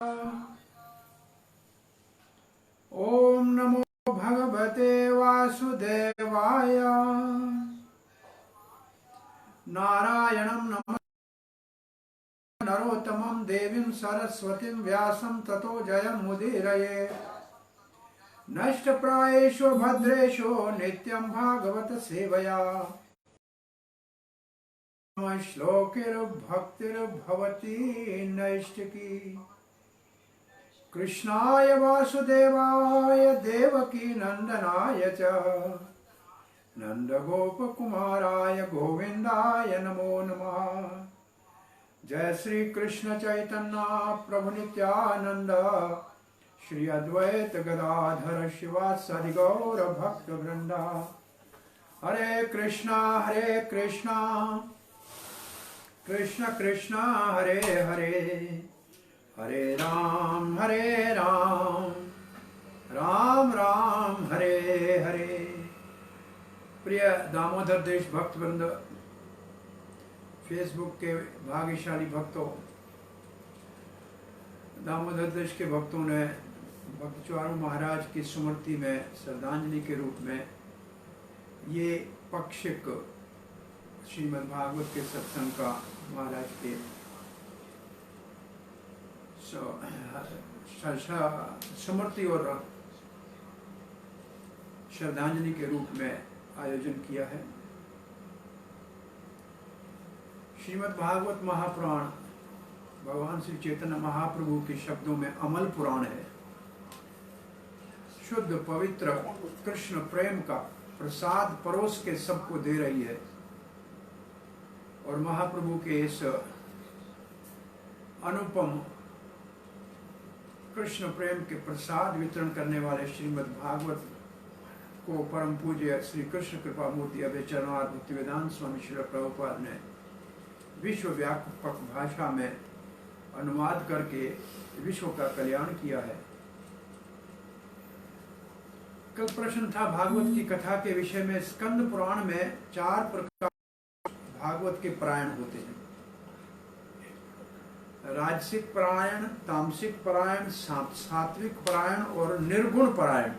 ओम नमो भगवते वासुदेवाय। नारायणं नरोत्तमं देवीं सरस्वतीं व्यासं ततो जयमुदीरये। नष्टप्रायेषु भद्रेषु नित्यं भागवत सेवया। श्लोकिर्भक्तिर्भवति नैष्टिकी। कृष्णाय वासुदेवाय देवकी नंदनाय च नंदगोपकुमाराय गोविंदाय नमो नमः। जय श्री कृष्ण चैतन्य प्रभु नित्यानंद श्री अद्वैत गदाधर शिवासादि गौर भक्त वृंदा। हरे कृष्णा कृष्ण कृष्ण हरे हरे, हरे राम राम राम हरे हरे। प्रिय दामोदर देश भक्त वृंद, फेसबुक के भाग्यशाली भक्तों, दामोदर देश के भक्तों ने भक्त चारू महाराज की स्मृति में श्रद्धांजलि के रूप में ये पाक्षिक श्रीमद् भागवत के सत्संग का महाराज के स्मृति और श्रद्धांजलि के रूप में आयोजन किया है। श्रीमद् भागवत महापुराण भगवान श्री चैतन्य महाप्रभु के शब्दों में अमल पुराण है। शुद्ध पवित्र कृष्ण प्रेम का प्रसाद परोस के सबको दे रही है। और महाप्रभु के इस अनुपम कृष्ण प्रेम के प्रसाद वितरण करने वाले श्रीमद् भागवत को परम पूज्य श्री कृष्ण कृपा मूर्ति अभय चरणार भक्तिवेदांत स्वामी श्री प्रभुपाद ने विश्व व्यापक भाषा में अनुवाद करके विश्व का कल्याण किया है। कल प्रश्न था भागवत की कथा के विषय में। स्कंद पुराण में 4 प्रकार भागवत के पारायण होते हैं: राजसिक पारायण, तामसिक पारायण, सात्विक पारायण और निर्गुण पारायण।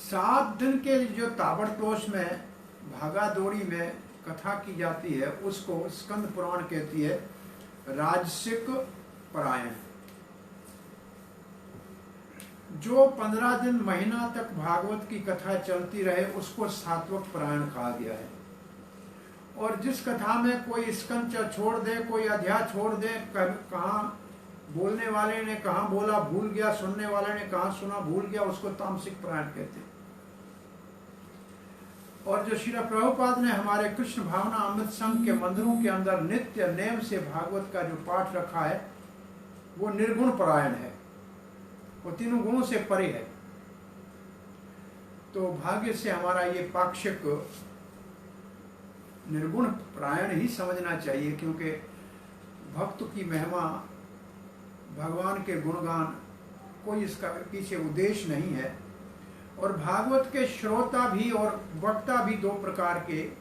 7 दिन के जो ताबड़तोष में भागादौड़ी में कथा की जाती है उसको स्कंद पुराण कहती है राजसिक पारायण। जो 15 दिन महीना तक भागवत की कथा चलती रहे उसको सात्विक पारायण कहा गया है। और जिस कथा में कोई स्कंद छोड़ दे, कोई अध्याय छोड़ दे, कहाँ बोलने वाले ने कहाँ बोला भूल गया, सुनने वाले ने कहाँ सुना भूल गया, उसको तामसिक पारायण कहते हैं। और जो श्री प्रभुपाद ने हमारे कृष्ण भावना अमृत संघ के मंदिरों के अंदर नित्य नेम से भागवत का जो पाठ रखा है वो निर्गुण पारायण है, वो तीनों गुणों से परे है। तो भाग्य से हमारा ये पाक्षिक निर्गुण पारायण ही समझना चाहिए, क्योंकि भक्त की महिमा, भगवान के गुणगान, कोई इसका पीछे उद्देश्य नहीं है। और भागवत के श्रोता भी और वक्ता भी 2 प्रकार के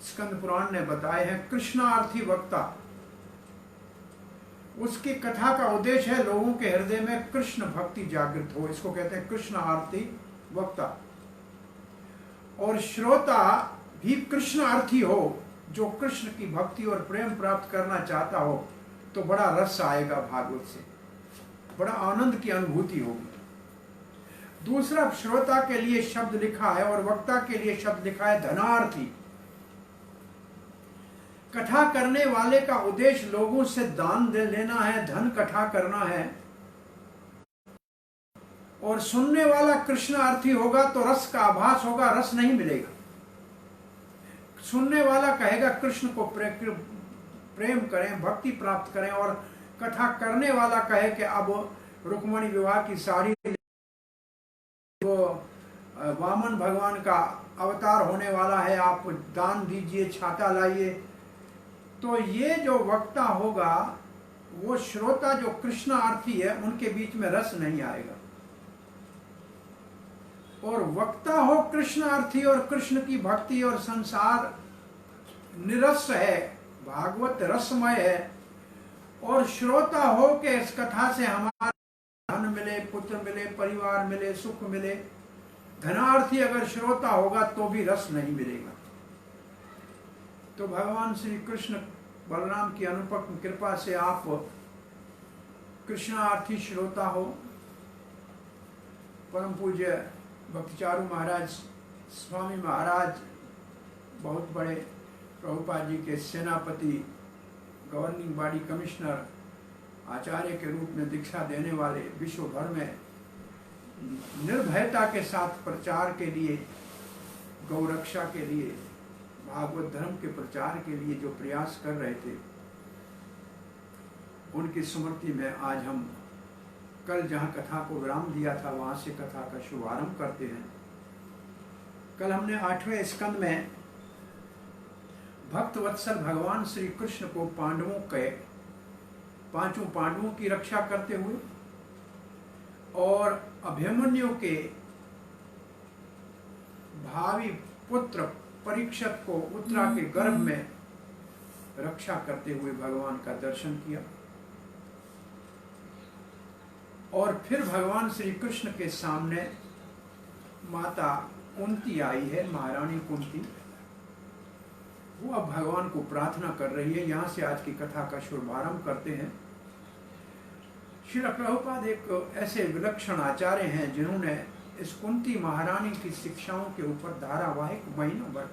स्कंद पुराण ने बताए हैं। कृष्णार्थी वक्ता, उसकी कथा का उद्देश्य है लोगों के हृदय में कृष्ण भक्ति जागृत हो, इसको कहते हैं कृष्णार्थी वक्ता। और श्रोता भी कृष्णार्थी हो, जो कृष्ण की भक्ति और प्रेम प्राप्त करना चाहता हो, तो बड़ा रस आएगा भागवत से, बड़ा आनंद की अनुभूति होगी। दूसरा, श्रोता के लिए शब्द लिखा है और वक्ता के लिए शब्द लिखा है धनार्थी। कथा करने वाले का उद्देश्य लोगों से दान दे लेना है, धन इकट्ठा करना है। और सुनने वाला कृष्णार्थी होगा तो रस का आभास होगा, रस नहीं मिलेगा। सुनने वाला कहेगा कृष्ण को प्रेम करें, भक्ति प्राप्त करें। और कथा करने वाला कहे कि अब रुक्मणी विवाह की साड़ी, वो वामन भगवान का अवतार होने वाला है, आप दान दीजिए, छाता लाइए। तो ये जो वक्ता होगा, वो श्रोता जो कृष्णार्थी है, उनके बीच में रस नहीं आएगा। और वक्ता हो कृष्णार्थी और कृष्ण की भक्ति और संसार निरस है, भागवत रसमय है, और श्रोता हो के इस कथा से हमारा धन मिले, पुत्र मिले, परिवार मिले, सुख मिले। धनार्थी अगर श्रोता होगा तो भी रस नहीं मिलेगा। तो भगवान श्री कृष्ण बलराम की अनुपम कृपा से आप कृष्णार्थी श्रोता हो। परम पूज्य भक्तिचारू महाराज स्वामी महाराज बहुत बड़े प्रभुपाद जी के सेनापति, गवर्निंग बॉडी कमिश्नर, आचार्य के रूप में दीक्षा देने वाले, विश्व भर में निर्भयता के साथ प्रचार के लिए, गौरक्षा के लिए, भागवत धर्म के प्रचार के लिए जो प्रयास कर रहे थे, उनकी स्मृति में आज हम कल जहाँ कथा को विराम दिया था वहाँ से कथा का शुभारंभ करते हैं। कल हमने 8वें स्कंद में भक्त वत्सल भगवान श्री कृष्ण को पांडवों के, पांचों पांडवों की रक्षा करते हुए और अभिमन्यु के भावी पुत्र परीक्षित को उत्तरा के गर्भ में रक्षा करते हुए भगवान का दर्शन किया। और फिर भगवान श्री कृष्ण के सामने माता कुंती आई है, महारानी कुंती। वो अब भगवान को प्रार्थना कर रही है। यहाँ से आज की कथा का शुभारंभ करते हैं। श्री प्रभुपाद एक ऐसे विलक्षण आचार्य हैं जिन्होंने इस कुंती महारानी की शिक्षाओं के ऊपर धारावाहिक महीनों भर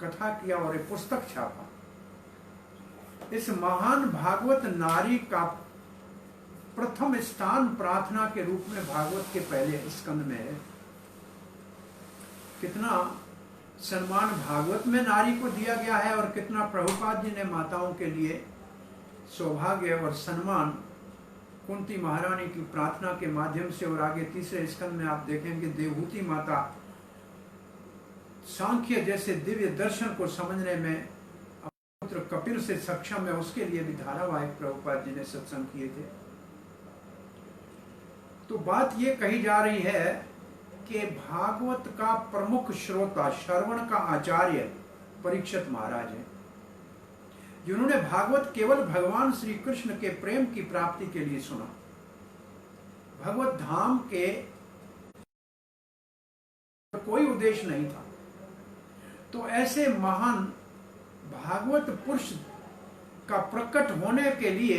कथा किया और एक पुस्तक छापा। इस महान भागवत नारी का प्रथम स्थान प्रार्थना के रूप में भागवत के पहले स्कंद में है। कितना सम्मान भागवत में नारी को दिया गया है और कितना प्रभुपाद जी ने माताओं के लिए सौभाग्य और सम्मान कुंती महारानी की प्रार्थना के माध्यम से। और आगे तीसरे स्कंद में आप देखेंगे देवहूति माता सांख्य जैसे दिव्य दर्शन को समझने में पुत्र कपिल से सक्षम है, उसके लिए भी धारावाहिक प्रभुपाद जी ने सत्संग किए थे। तो बात ये कही जा रही है कि भागवत का प्रमुख श्रोता, श्रवण का आचार्य परीक्षित महाराज है, जिन्होंने भागवत केवल भगवान श्री कृष्ण के प्रेम की प्राप्ति के लिए सुना। भगवत धाम के कोई उद्देश्य नहीं था। तो ऐसे महान भागवत पुरुष का प्रकट होने के लिए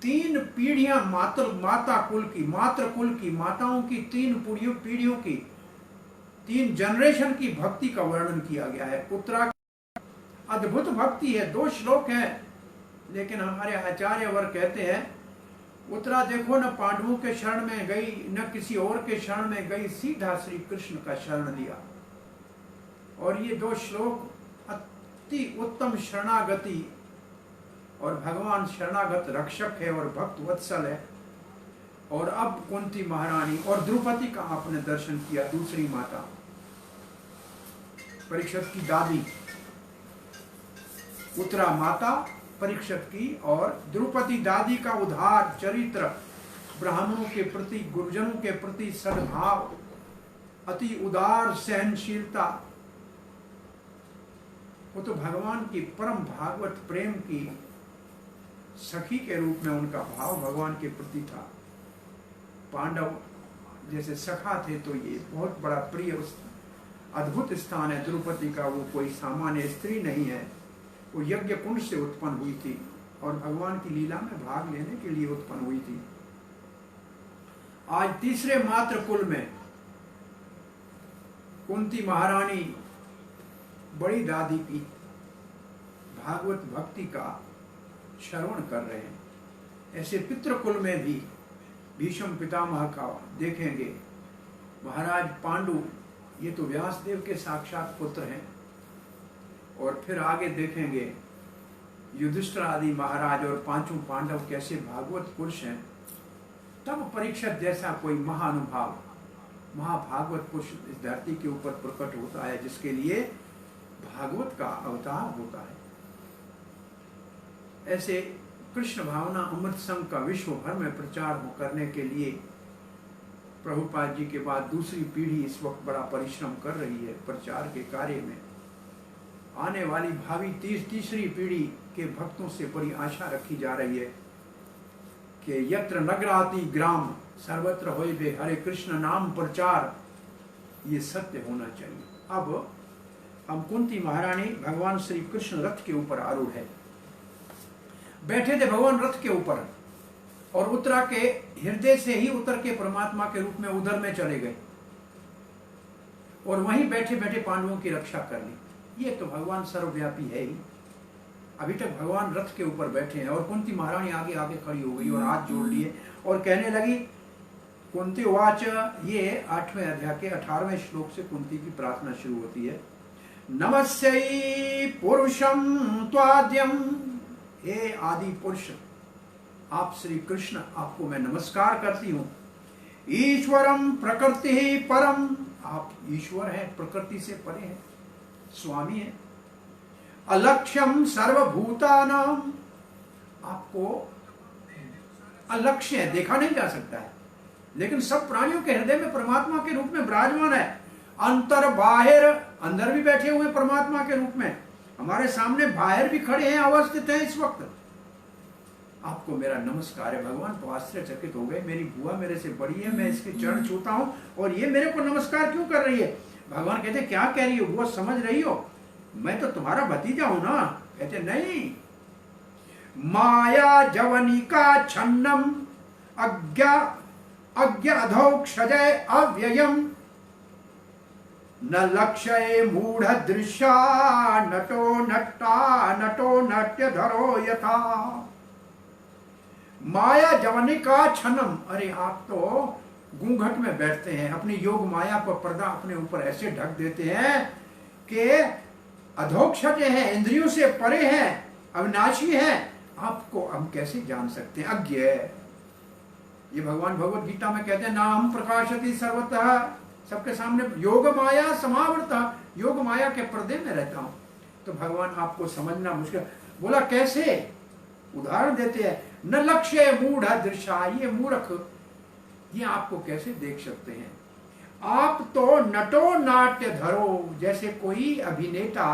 3 पीढ़ियां माता कुल की, मातृ कुल की, माताओं की 3 पीढ़ियों की, 3 जनरेशन की भक्ति का वर्णन किया गया है। उत्तरा अद्भुत भक्ति है। 2 श्लोक हैं, लेकिन हमारे आचार्य वर्ग कहते हैं उत्तरा देखो न पांडवों के शरण में गई, न किसी और के शरण में गई, सीधा श्री कृष्ण का शरण लिया। और ये 2 श्लोक अति उत्तम शरणागति, और भगवान शरणागत रक्षक है और भक्त वत्सल है। और अब कुंती महारानी और द्रौपदी का आपने दर्शन किया, दूसरी माता परीक्षित की दादी, उत्तरा माता परीक्षित की और द्रौपदी दादी का उदार चरित्र, ब्राह्मणों के प्रति, गुरुजनों के प्रति सद्भाव, अति उदार सहनशीलता, वो तो भगवान की परम भागवत प्रेम की सखी के रूप में उनका भाव भगवान के प्रति था। पांडव जैसे सखा थे, तो ये बहुत बड़ा प्रिय अद्भुत स्थान है द्रौपदी का। वो कोई सामान्य स्त्री नहीं है, वो यज्ञ कुंड से उत्पन्न हुई थी और भगवान की लीला में भाग लेने के लिए उत्पन्न हुई थी। आज तीसरे मातृ कुल में कुंती महारानी बड़ी दादी की भागवत भक्ति का श्रवण कर रहे हैं। ऐसे पितृकुल में भी भीष्म पितामह का देखेंगे। महाराज पांडु, ये तो व्यासदेव के साक्षात पुत्र हैं। और फिर आगे देखेंगे युधिष्ठिर आदि महाराज और 5 पांडव कैसे भागवत पुरुष हैं। तब परीक्षित जैसा कोई महानुभाव, महाभागवत पुरुष इस धरती के ऊपर प्रकट होता है, जिसके लिए भागवत का अवतार होता है। ऐसे कृष्ण भावना अमृत संघ का विश्व भर में प्रचार करने के लिए प्रभुपाद जी के बाद दूसरी पीढ़ी इस वक्त बड़ा परिश्रम कर रही है प्रचार के कार्य में। आने वाली भावी तीसरी पीढ़ी के भक्तों से बड़ी आशा रखी जा रही है कि यत्र नगराति ग्राम सर्वत्र होए बे हरे कृष्ण नाम प्रचार, ये सत्य होना चाहिए। अब हम कुंती महारानी भगवान श्री कृष्ण रथ के ऊपर आरूढ़ है, बैठे थे भगवान रथ के ऊपर और उत्तरा के हृदय से ही उतर के परमात्मा के रूप में उधर में चले गए और वहीं बैठे बैठे पांडवों की रक्षा कर ली। ये तो भगवान सर्वव्यापी है ही। अभी तक भगवान रथ के ऊपर बैठे हैं और कुंती महारानी आगे आगे खड़ी हो गई और हाथ जोड़ लिए और कहने लगी, कुंती वाच, ये 8वें अध्याय के 18वें श्लोक से कुंती की प्रार्थना शुरू होती है। नमस्यै पुरुषम त्वाद्यम, हे आदि पुरुष आप श्री कृष्ण, आपको मैं नमस्कार करती हूं। ईश्वरम प्रकृति परम, आप ईश्वर हैं, प्रकृति से परे हैं, स्वामी हैं। अलक्ष्यम सर्वभूतानाम, आपको अलक्ष्य है, देखा नहीं जा सकता है, लेकिन सब प्राणियों के हृदय में परमात्मा के रूप में विराजमान है। अंतर बाहिर, अंदर भी बैठे हुए परमात्मा के रूप में, हमारे सामने बाहर भी खड़े हैं, अवस्थित हैं इस वक्त। आपको मेरा नमस्कार है। भगवान तो आश्चर्यचकित हो गए, मेरी बुआ मेरे से बड़ी है, मैं इसके चरण छूता हूं और ये मेरे को नमस्कार क्यों कर रही है। भगवान कहते क्या कह रही हो बुआ, समझ रही हो, मैं तो तुम्हारा भतीजा हूं ना। कहते नहीं, माया जवनिका छन्नम अज्ञ अधोक्षजय अव्ययम न लक्ष्य मूढ़ दृश्या नटो नट्य धरो यथा। माया जवनिका छन्नम, अरे आप तो घूंघट में बैठते हैं, अपनी योग माया पर पर्दा अपने ऊपर ऐसे ढक देते हैं कि अधोक्षज हैं, इंद्रियों से परे हैं, अविनाशी हैं, आपको हम कैसे जान सकते हैं, अज्ञ। ये भगवान भगवत गीता में कहते हैं, नाम प्रकाशति सर्वतः, सबके सामने योग माया समावृता, योग माया के पर्दे में रहता हूं। तो भगवान आपको समझना मुश्किल। बोला कैसे, उदाहरण देते हैं, न लक्ष्य मूढ़ दृशा, ये मूर्ख, ये आपको कैसे देख सकते हैं। आप तो नटो नाट्य धरो, जैसे कोई अभिनेता,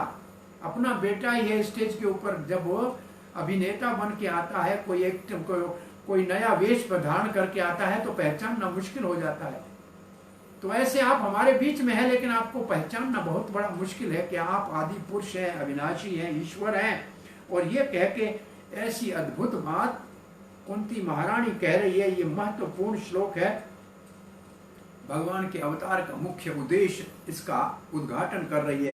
अपना बेटा ही है स्टेज के ऊपर, जब वो अभिनेता बन के आता है, कोई नया वेश धारण करके आता है तो पहचानना मुश्किल हो जाता है। तो ऐसे आप हमारे बीच में है, लेकिन आपको पहचानना बहुत बड़ा मुश्किल है कि आप आदि पुरुष हैं, अविनाशी हैं, ईश्वर हैं। और ये कह के ऐसी अद्भुत बात कुंती महारानी कह रही है। ये महत्वपूर्ण श्लोक है, भगवान के अवतार का मुख्य उद्देश्य इसका उद्घाटन कर रही है।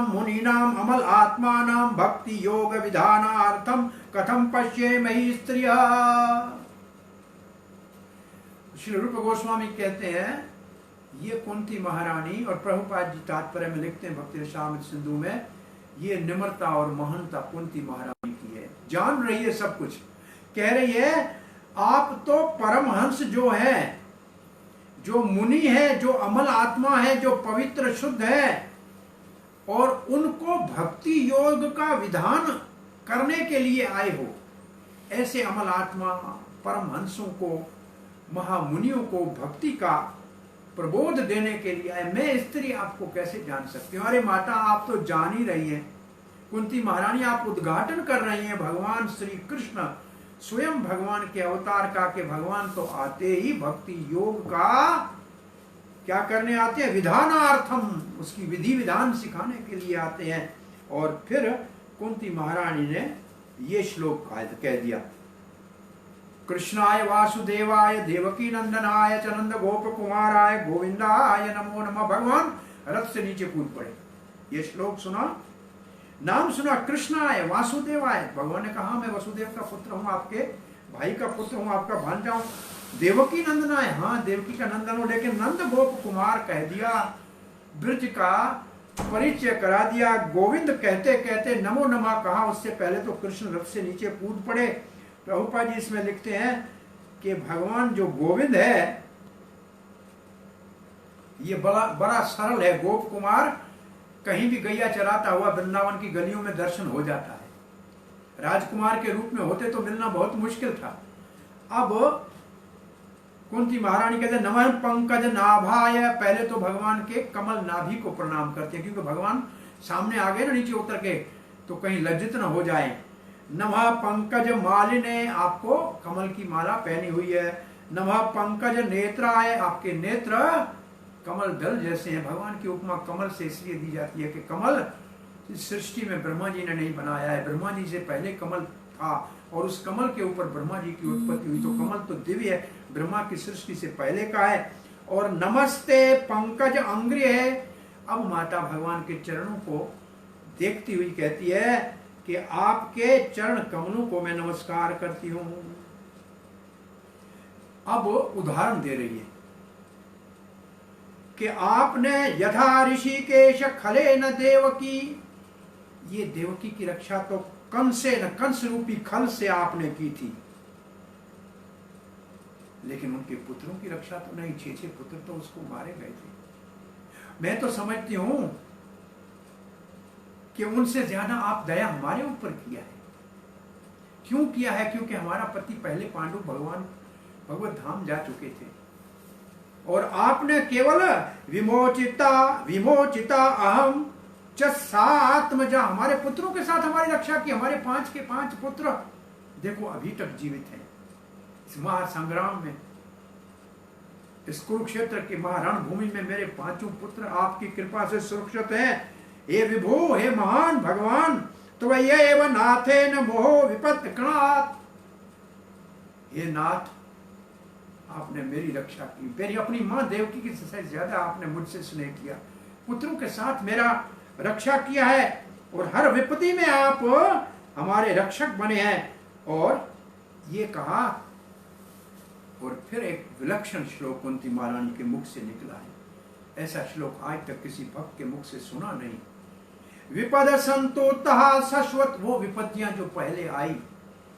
मुनीनाम अमल आत्मानाम भक्ति योग विधानार्थम कथम पश्येमहि स्त्रियः। श्री रूप गोस्वामी कहते हैं, ये कुंती महारानी, और प्रभुपाद जी तात्पर्य में लिखते हैं भक्ति रसामृत सिंधु में, ये निम्रता और महानता कुंती महारानी की है, जान रही है सब कुछ। कह रही है आप तो परमहंस जो है, जो मुनि है, जो अमल आत्मा है, जो पवित्र शुद्ध है, और उनको भक्ति योग का विधान करने के लिए आए हो। ऐसे अमल आत्मा परमहंसों को, महामुनियों को भक्ति का प्रबोध देने के लिए आए। मैं स्त्री आपको कैसे जान सकती हूँ। अरे माता, आप तो जान ही रही हैं। कुंती महारानी, आप उद्घाटन कर रही हैं भगवान श्री कृष्ण स्वयं भगवान के अवतार का, कि भगवान तो आते ही भक्ति योग का क्या करने आते हैं, विधानार्थम, उसकी विधि विधान सिखाने के लिए आते हैं। और फिर कुंती महारानी ने ये श्लोक कह दिया, कृष्णाय वासुदेवाय देवकी नंदनाय च नंद गोप कुमाराय गोविंदाय नमो नमः। भगवान रथ से नीचे कूद पड़े। ये श्लोक सुना, नाम सुना, कृष्णाय वासुदेवाय, भगवान ने कहा मैं वसुदेव का पुत्र हूं, आपके भाई का पुत्र हूं, आपका भांजा हूं। देवकी नंदनाय, हाँ देवकी का नंदन हो, लेकिन नंद गोप कुमार कह दिया, ब्रज का परिचय करा दिया। गोविंद कहते कहते नमो नमः कहा, उससे पहले तो कृष्ण रथ से नीचे कूद पड़े। प्रभुपाद जी इसमें लिखते हैं कि भगवान जो गोविंद है, ये बड़ा सरल है। गोप कुमार कहीं भी गैया चराता हुआ वृंदावन की गलियों में दर्शन हो जाता है। राजकुमार के रूप में होते तो मिलना बहुत मुश्किल था। अब कुंती महारानी कहते नमः पंकज नाभाय, पहले तो भगवान के कमल नाभि को प्रणाम करते हैं, क्योंकि भगवान सामने आ गए ना नीचे उतर के, तो कहीं लज्जित न हो जाए। नमः पंकज मालिने, आपको कमल की माला पहनी हुई है। नमः पंकज नेत्राय, आपके नेत्र कमल दल जैसे हैं। भगवान की उपमा कमल से इसलिए दी जाती है कि कमल इस सृष्टि में ब्रह्मा जी ने नहीं बनाया है, ब्रह्मा जी से पहले कमल था और उस कमल के ऊपर ब्रह्मा जी की उत्पत्ति हुई। तो कमल तो दिव्य है, ब्रह्मा की सृष्टि से पहले का है। और नमस्ते पंकज अंग्रि है। अब माता भगवान के चरणों को देखती हुई कहती है कि आपके चरण कमलों को मैं नमस्कार करती हूं। अब उदाहरण दे रही है कि आपने यथा ऋषिकेश खले न देवकी, ये देवकी की रक्षा तो कंसे न कंस रूपी खल से आपने की थी, लेकिन उनके पुत्रों की रक्षा तो नहीं। 6 पुत्र तो उसको मारे गए थे। मैं तो समझती हूं कि उनसे ज्यादा आप दया हमारे ऊपर किया है। क्यों किया है? क्योंकि हमारा पति पहले पांडु भगवान भगवत धाम जा चुके थे और आपने केवल विमोचिता अहम च सात्मजा, हमारे पुत्रों के साथ हमारी रक्षा की। हमारे 5 के 5 पुत्र देखो अभी तक जीवित हैं इस महासंग्राम में। इस कुरुक्षेत्र के महारण भूमि में मेरे 5 पुत्र आपकी कृपा से सुरक्षित हैं। हे विभो, हे महान भगवान, त्वयैव नाथेन मोहो विपत्कणात्। हे नाथ, आपने मेरी रक्षा की। मेरी अपनी मां देवकी की से ज्यादा आपने मुझसे स्नेह किया। पुत्रों के साथ मेरा रक्षा किया है और हर विपत्ति में आप हमारे रक्षक बने हैं। और ये कहा, और फिर एक विलक्षण श्लोक कुंती महारानी के मुख से निकला है। ऐसा श्लोक आज तक किसी भक्त के मुख से सुना नहीं। विपद संतोतः शाश्वत, वो विपत्तियां जो पहले आई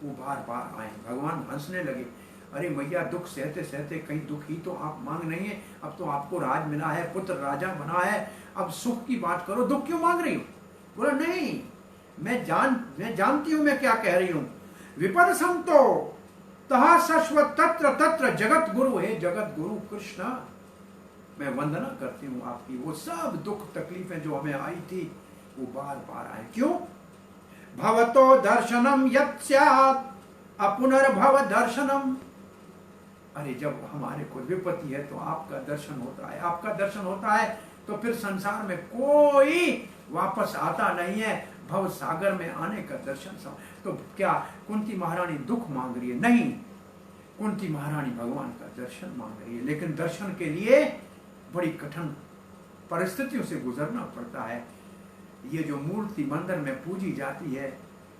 वो बार बार आए। भगवान हंसने लगे, अरे मैया दुख सहते सहते कहीं दुख ही तो आप मांग नहीं है। अब तो आपको राज मिला है, पुत्र राजा बना है, अब सुख की बात करो, दुख क्यों मांग रही हो? बोला नहीं, मैं जानती हूं मैं क्या कह रही हूं। विपद संतो तहा शाश्वत तत्र तत्र जगत गुरु, है जगत गुरु कृष्ण, मैं वंदना करती हूं आपकी। वो सब दुख तकलीफें जो हमें आई थी वो बार बार आए। क्यों? भवतो दर्शनम यत् स्यात् अपुनर्भव दर्शनम। अरे जब हमारे को विपत्ति है तो आपका दर्शन होता है। आपका दर्शन होता है तो फिर संसार में कोई वापस आता नहीं है। भव सागर में आने का दर्शन सब। तो क्या कुंती महारानी दुख मांग रही है? नहीं, कुंती महारानी भगवान का दर्शन मांग रही है। लेकिन दर्शन के लिए बड़ी कठिन परिस्थितियों से गुजरना पड़ता है। ये जो मूर्ति मंदिर में पूजी जाती है,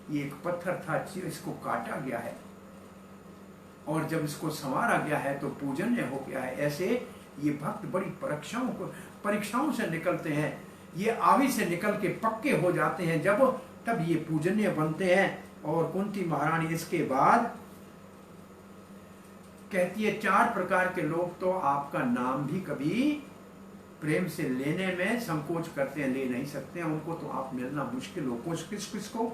ये एक पत्थर था, इसको काटा गया है और जब इसको संवारा गया है तो पूजनीय हो गया है। ऐसे ये भक्त बड़ी परीक्षाओं से निकलते हैं। ये आवी से निकल के पक्के हो जाते हैं जब, तब ये पूजनीय बनते हैं। और कुंती महारानी इसके बाद कहती है 4 प्रकार के लोग तो आपका नाम भी कभी प्रेम से लेने में संकोच करते हैं, ले नहीं सकते हैं। उनको तो आप मिलना मुश्किल हो। किसको?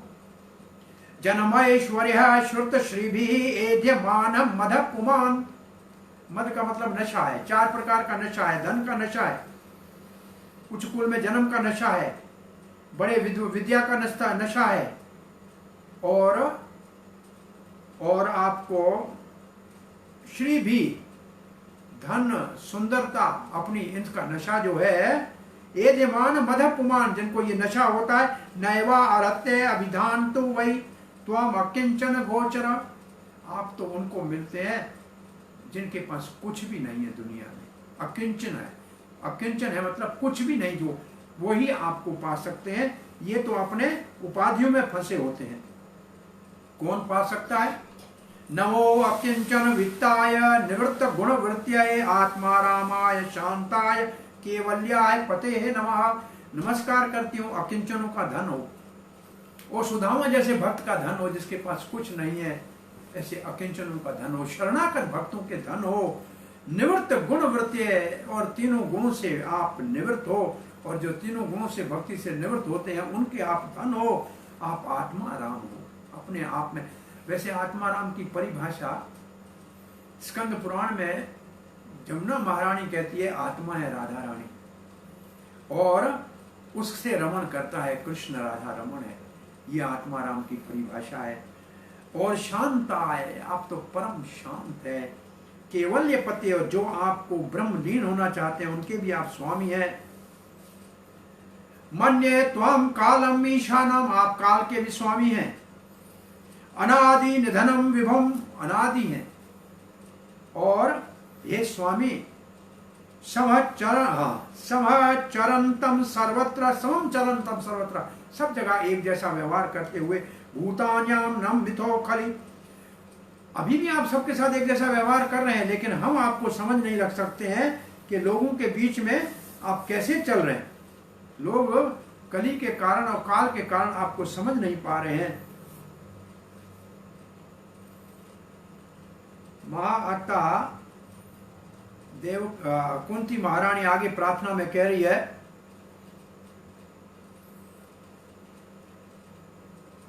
जन्मैश्वर्य श्रुत श्रीभि एध्यमानम मद पुमान। मद का मतलब नशा है। 4 प्रकार का नशा है। धन का नशा है, उच्च कुल में जन्म का नशा है, बड़े विद्या का नशा है, और आपको श्री भी, धन, सुंदरता, अपनी इनका नशा जो है। एध्यमान मद पुमान, जिनको ये नशा होता है। नैवा अरत्य अभिधान तो वही त्वम अकिंचन गोचर। आप तो उनको मिलते हैं जिनके पास कुछ भी नहीं है दुनिया में। अकिंचन है, अकिंचन है मतलब कुछ भी नहीं, जो वही आपको पा सकते हैं। ये तो अपने उपाधियों में फंसे होते हैं। कौन पा सकता है? नमो अकिंचन वित्ताय निवृत्त गुण वृत्त्याय आत्मा रामाय शांताय केवल्याय पते नमः। नमस्कार करती हूँ अकिंचनों का धन हो, और सुदामा जैसे भक्त का धन हो जिसके पास कुछ नहीं है, ऐसे अकिंचनों का धन हो, शरणागत भक्तों के धन हो, निवृत्त गुण वृत्ति है, और तीनों गुणों से आप निवृत्त हो, और जो तीनों गुणों से भक्ति से निवृत्त होते हैं उनके आप धन हो। आप आत्मा राम हो अपने आप में। वैसे आत्मा राम की परिभाषा स्कंद पुराण में जमुना महारानी कहती है आत्मा है राधा रानी, और उससे रमण करता है। कृष्ण राधा रमण है, ये आत्माराम की परिभाषा है। और शांताय, आप तो परम शांत है। केवल्य पते, और जो आपको ब्रह्मलीन होना चाहते हैं उनके भी आप स्वामी हैं। मन्ये त्वम कालम ईशानम, आप काल के भी स्वामी हैं। अनादि निधनम विभम, अनादि हैं। और ये स्वामी समचरंतम सर्वत्र, समम चरंतम सर्वत्र, सब जगह एक जैसा व्यवहार करते हुए। भूतान्याम नम मिथो खली, अभी भी आप सबके साथ एक जैसा व्यवहार कर रहे हैं, लेकिन हम आपको समझ नहीं रख सकते हैं कि लोगों के बीच में आप कैसे चल रहे हैं। लोग कली के कारण और काल के कारण आपको समझ नहीं पा रहे हैं। माता देव कुंती महारानी आगे प्रार्थना में कह रही है,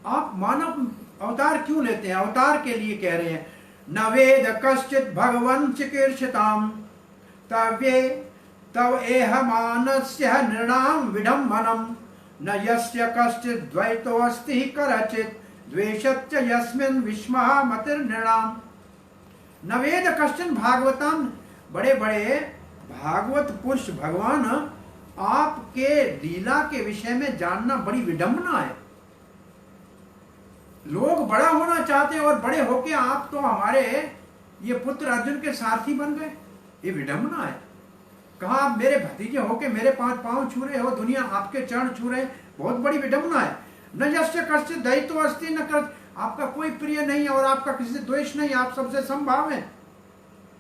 आप मानव अवतार क्यों लेते हैं? अवतार के लिए कह रहे हैं। न वेद कश्चित भगवन् चिकीर्षिताम तव्ये तव एह मानस्य नृणाम विडम्बनम, न यस्य कश्चित द्वैतो अस्ति करचित द्वेषच्च यस्मिन् विस्मः मतिर्नृणाम। न वेद कश्चन भागवतम, बड़े बड़े भागवत पुरुष भगवान आपके लीला के विषय में जानना बड़ी विडंबना है। लोग बड़ा होना चाहते हैं और बड़े होके आप तो हमारे ये पुत्र अर्जुन के सारथी बन गए, ये विडंबना है। कहा आप मेरे भतीजे होके मेरे 5 पांव छू रहे हो, दुनिया आपके चरण छू रहे, बहुत बड़ी विडंबना है। न यस्य कश्चित दैतो अस्ति न कर, आपका कोई प्रिय नहीं और आपका किसी से द्वेष नहीं, आप सबसे समभाव हैं।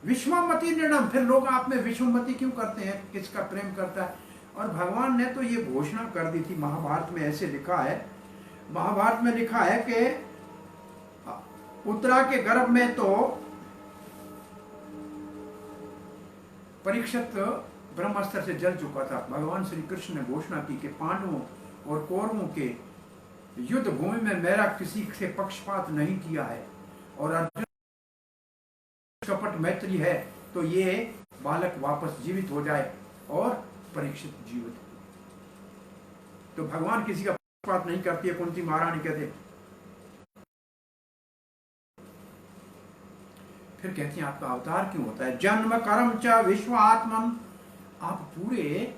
विश्वमति निर्णम, फिर लोग आप में विश्वमति क्यों करते हैं, किसका प्रेम करता है? और भगवान ने तो ये घोषणा कर दी थी, महाभारत में ऐसे लिखा है। महाभारत में लिखा है कि उत्तरा के गर्भ में तो परीक्षित ब्रह्मास्त्र से जल चुका था। भगवान श्री कृष्ण ने घोषणा की कि पांडवों और कौरवों के युद्ध भूमि में मेरा किसी से पक्षपात नहीं किया है, और अर्जुन कपट मैत्री है, तो ये बालक वापस जीवित हो जाए और परीक्षित जीवित हो। तो भगवान किसी का पक्षपात नहीं करती है। कुंती महारानी कहते, फिर कहती हैं आपका अवतार क्यों होता है? जन्म कर्म च विश्व आत्मन, आप पूरे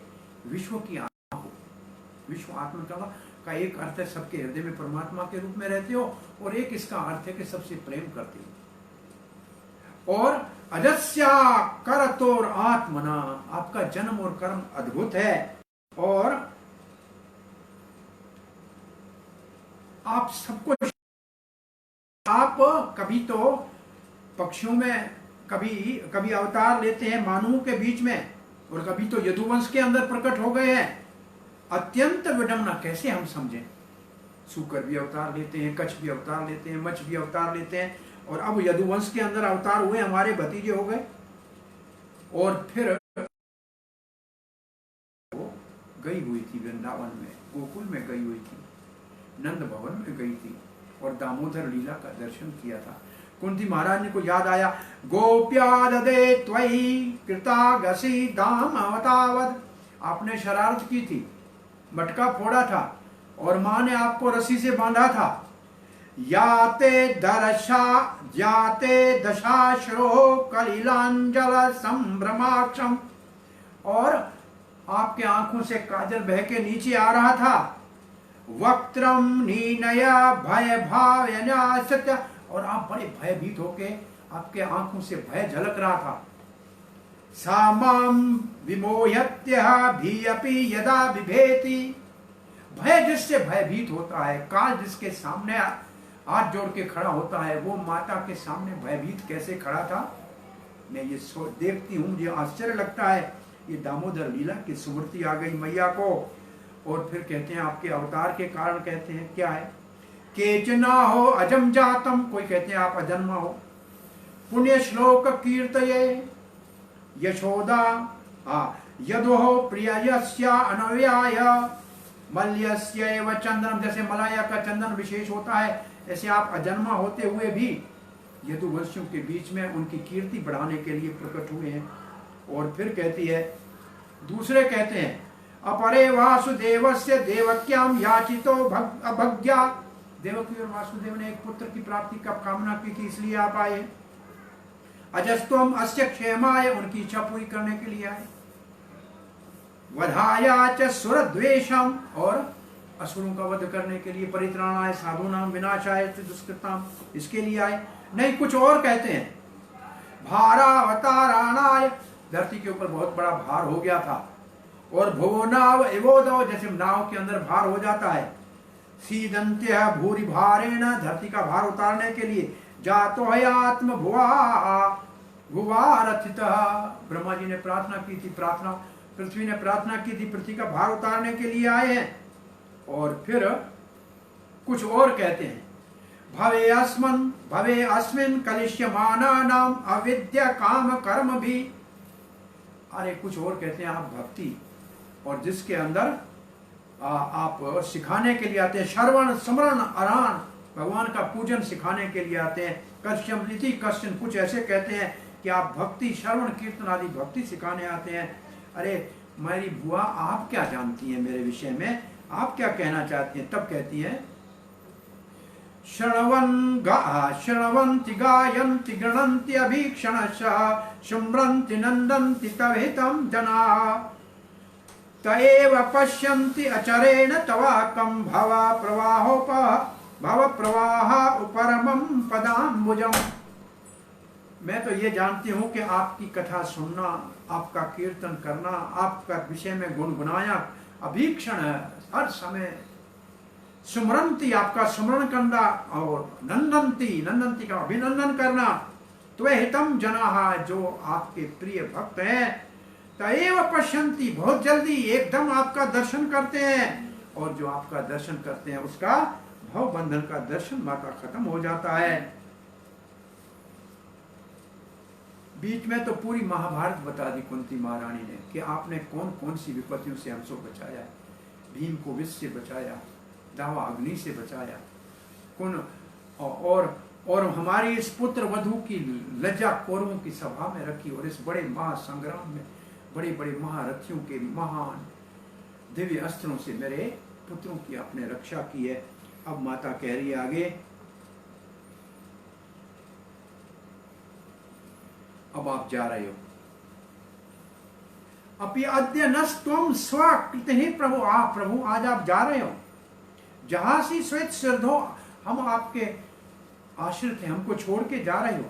विश्व की आत्मा हो। विश्व आत्मन का एक अर्थ है सबके हृदय में परमात्मा के रूप में रहते हो, और एक इसका अर्थ है कि सबसे प्रेम करते हो। और अजस्या करतोर आत्मना, आपका जन्म और कर्म अद्भुत है, और आप सबको, आप कभी तो पक्षियों में कभी अवतार लेते हैं मानवों के बीच में, और कभी तो यदुवंश के अंदर प्रकट हो गए हैं। अत्यंत विडंबना, कैसे हम समझें? सूकर भी अवतार लेते हैं, कच्छ भी अवतार लेते हैं, मच्छ भी अवतार लेते हैं, और अब यदुवंश के अंदर अवतार हुए, हमारे भतीजे हो गए। और फिर वो गई हुई थी वृंदावन में, गोकुल में गई हुई थी, नंद भवन में गई थी, और दामोदर लीला का दर्शन किया था। कुंती महाराज को याद आया, गोप्या ददे त्वयि कृतागसी दाम अवतावद, आपने शरारत की थी, मटका फोड़ा था, और मां ने आपको रस्सी से बांधा था। याते दशाश्रो कलिलांजल संभ्रमाक्षम, और आपके आंखों से काजल बह के नीचे आ रहा था। वक्त्रम नीनया भय भावना सत्य, और आप बड़े भयभीत होके, आपके आंखों से भय झलक रहा था। सामाम विमोह्यत्यः भीयपि यदा बिभेति, भय जिससे भयभीत होता है, काल जिसके सामने हाथ जोड़ के खड़ा होता है, वो माता के सामने भयभीत कैसे खड़ा था? मैं ये देखती हूँ, मुझे आश्चर्य लगता है। ये दामोदर लीला की स्मृति आ गई मैया को। और फिर कहते हैं आपके अवतार के कारण, कहते हैं क्या है? केचना हो अजम जातम, कोई कहते हैं आप अजन्मा हो। पुण्य श्लोक कीर्तये यशोदा यदो प्रियस्य अनव्याय मल्यस्य एव चंदनम, जैसे मलाया का चंदन विशेष होता है, ऐसे आप अजन्मा होते हुए भी यदुवंशियों के बीच में उनकी कीर्ति बढ़ाने के लिए प्रकट हुए हैं। और फिर कहती है, दूसरे कहते हैं अपरे वासुदेवस्य देवक्याम याचितो अभज्ञा। देवकी और वासुदेव ने एक पुत्र की प्राप्ति का कामना की थी, इसलिए आप आए। अजस्तुम अस्य क्षेमाय, उनकी इच्छा पूरी करने के लिए आए। वधाया च सुरद्वेषम, और असुरों का वध करने के लिए। परित्राणाय साधूनाम विनाशाय च दुष्कृताम, इसके लिए आए। नहीं, कुछ और कहते हैं। भारावताराणाय, धरती के ऊपर बहुत बड़ा भार हो गया था। और भुवनाव एवोदव, जैसे नाव के अंदर भार हो जाता है। सीदंत्य भूरि भारेण, धरती का भार उतारने के लिए। जातो है आत्म भुवारथितः, ब्रह्मा जी ने प्रार्थना की थी, पृथ्वी ने प्रार्थना की थी, पृथ्वी का भार उतारने के लिए आए हैं। और फिर कुछ और कहते हैं। भवे अस्मिन् कलिष्यमानानाम अविद्या काम कर्म भी। अरे कुछ और कहते हैं, आप भक्ति और जिसके अंदर आप सिखाने के लिए आते हैं, श्रवण स्मरण अरान, भगवान का पूजन सिखाने के लिए आते हैं। कश्यम इति कश्यन, कुछ ऐसे कहते हैं कि आप भक्ति श्रवण कीर्तन आदि भक्ति सिखाने आते हैं। अरे मेरी बुआ, आप क्या जानती हैं मेरे विषय में, आप क्या कहना चाहती हैं? तब कहती है शृण्वन्ति गायन्ति गृणन्ति अभीक्षणशः शुम्रन्ति नन्दन्ति तविहितं जनाः तएव पश्यन्ति अचरेण तवाकं भव प्रवाह उपरमं पदाम्बुजम्। मैं तो ये जानती हूँ कि आपकी कथा सुनना, आपका कीर्तन करना, आपका विषय में गुनगुनाया, अभीक्षण हर समय। सुमरंती, आपका सुमरण करना, और नंदंती का अभिनंदन करना। त्वे हितम जनाः, जो आपके प्रिय भक्त हैं। तएव पश्यन्ति, बहुत जल्दी एकदम आपका दर्शन करते हैं। और जो आपका दर्शन करते हैं उसका भव बंधन का दर्शन माता खत्म हो जाता है। बीच में तो पूरी महाभारत बता दी कुंती महारानी ने कि आपने कौन कौन सी विपत्तियों से हमको बचाया। भीम को विष से बचाया, दावा अग्नि से बचाया, और हमारी इस पुत्र वधु की लज्जा कौरवों की सभा में रखी। और इस बड़े महासंग्राम में बड़े बड़े महारथियों के महान दिव्य अस्त्रों से मेरे पुत्रों की आपने रक्षा की है। अब माता कह रही है आगे, अब आप जा रहे हो। अपि अद्य नस्त्वं स्वकृतिः प्रभु, प्रभु आज आप जा रहे हो। जहां सी श्वेत सिरधो, हम आपके आश्रित हैं, हमको छोड़ के जा रहे हो।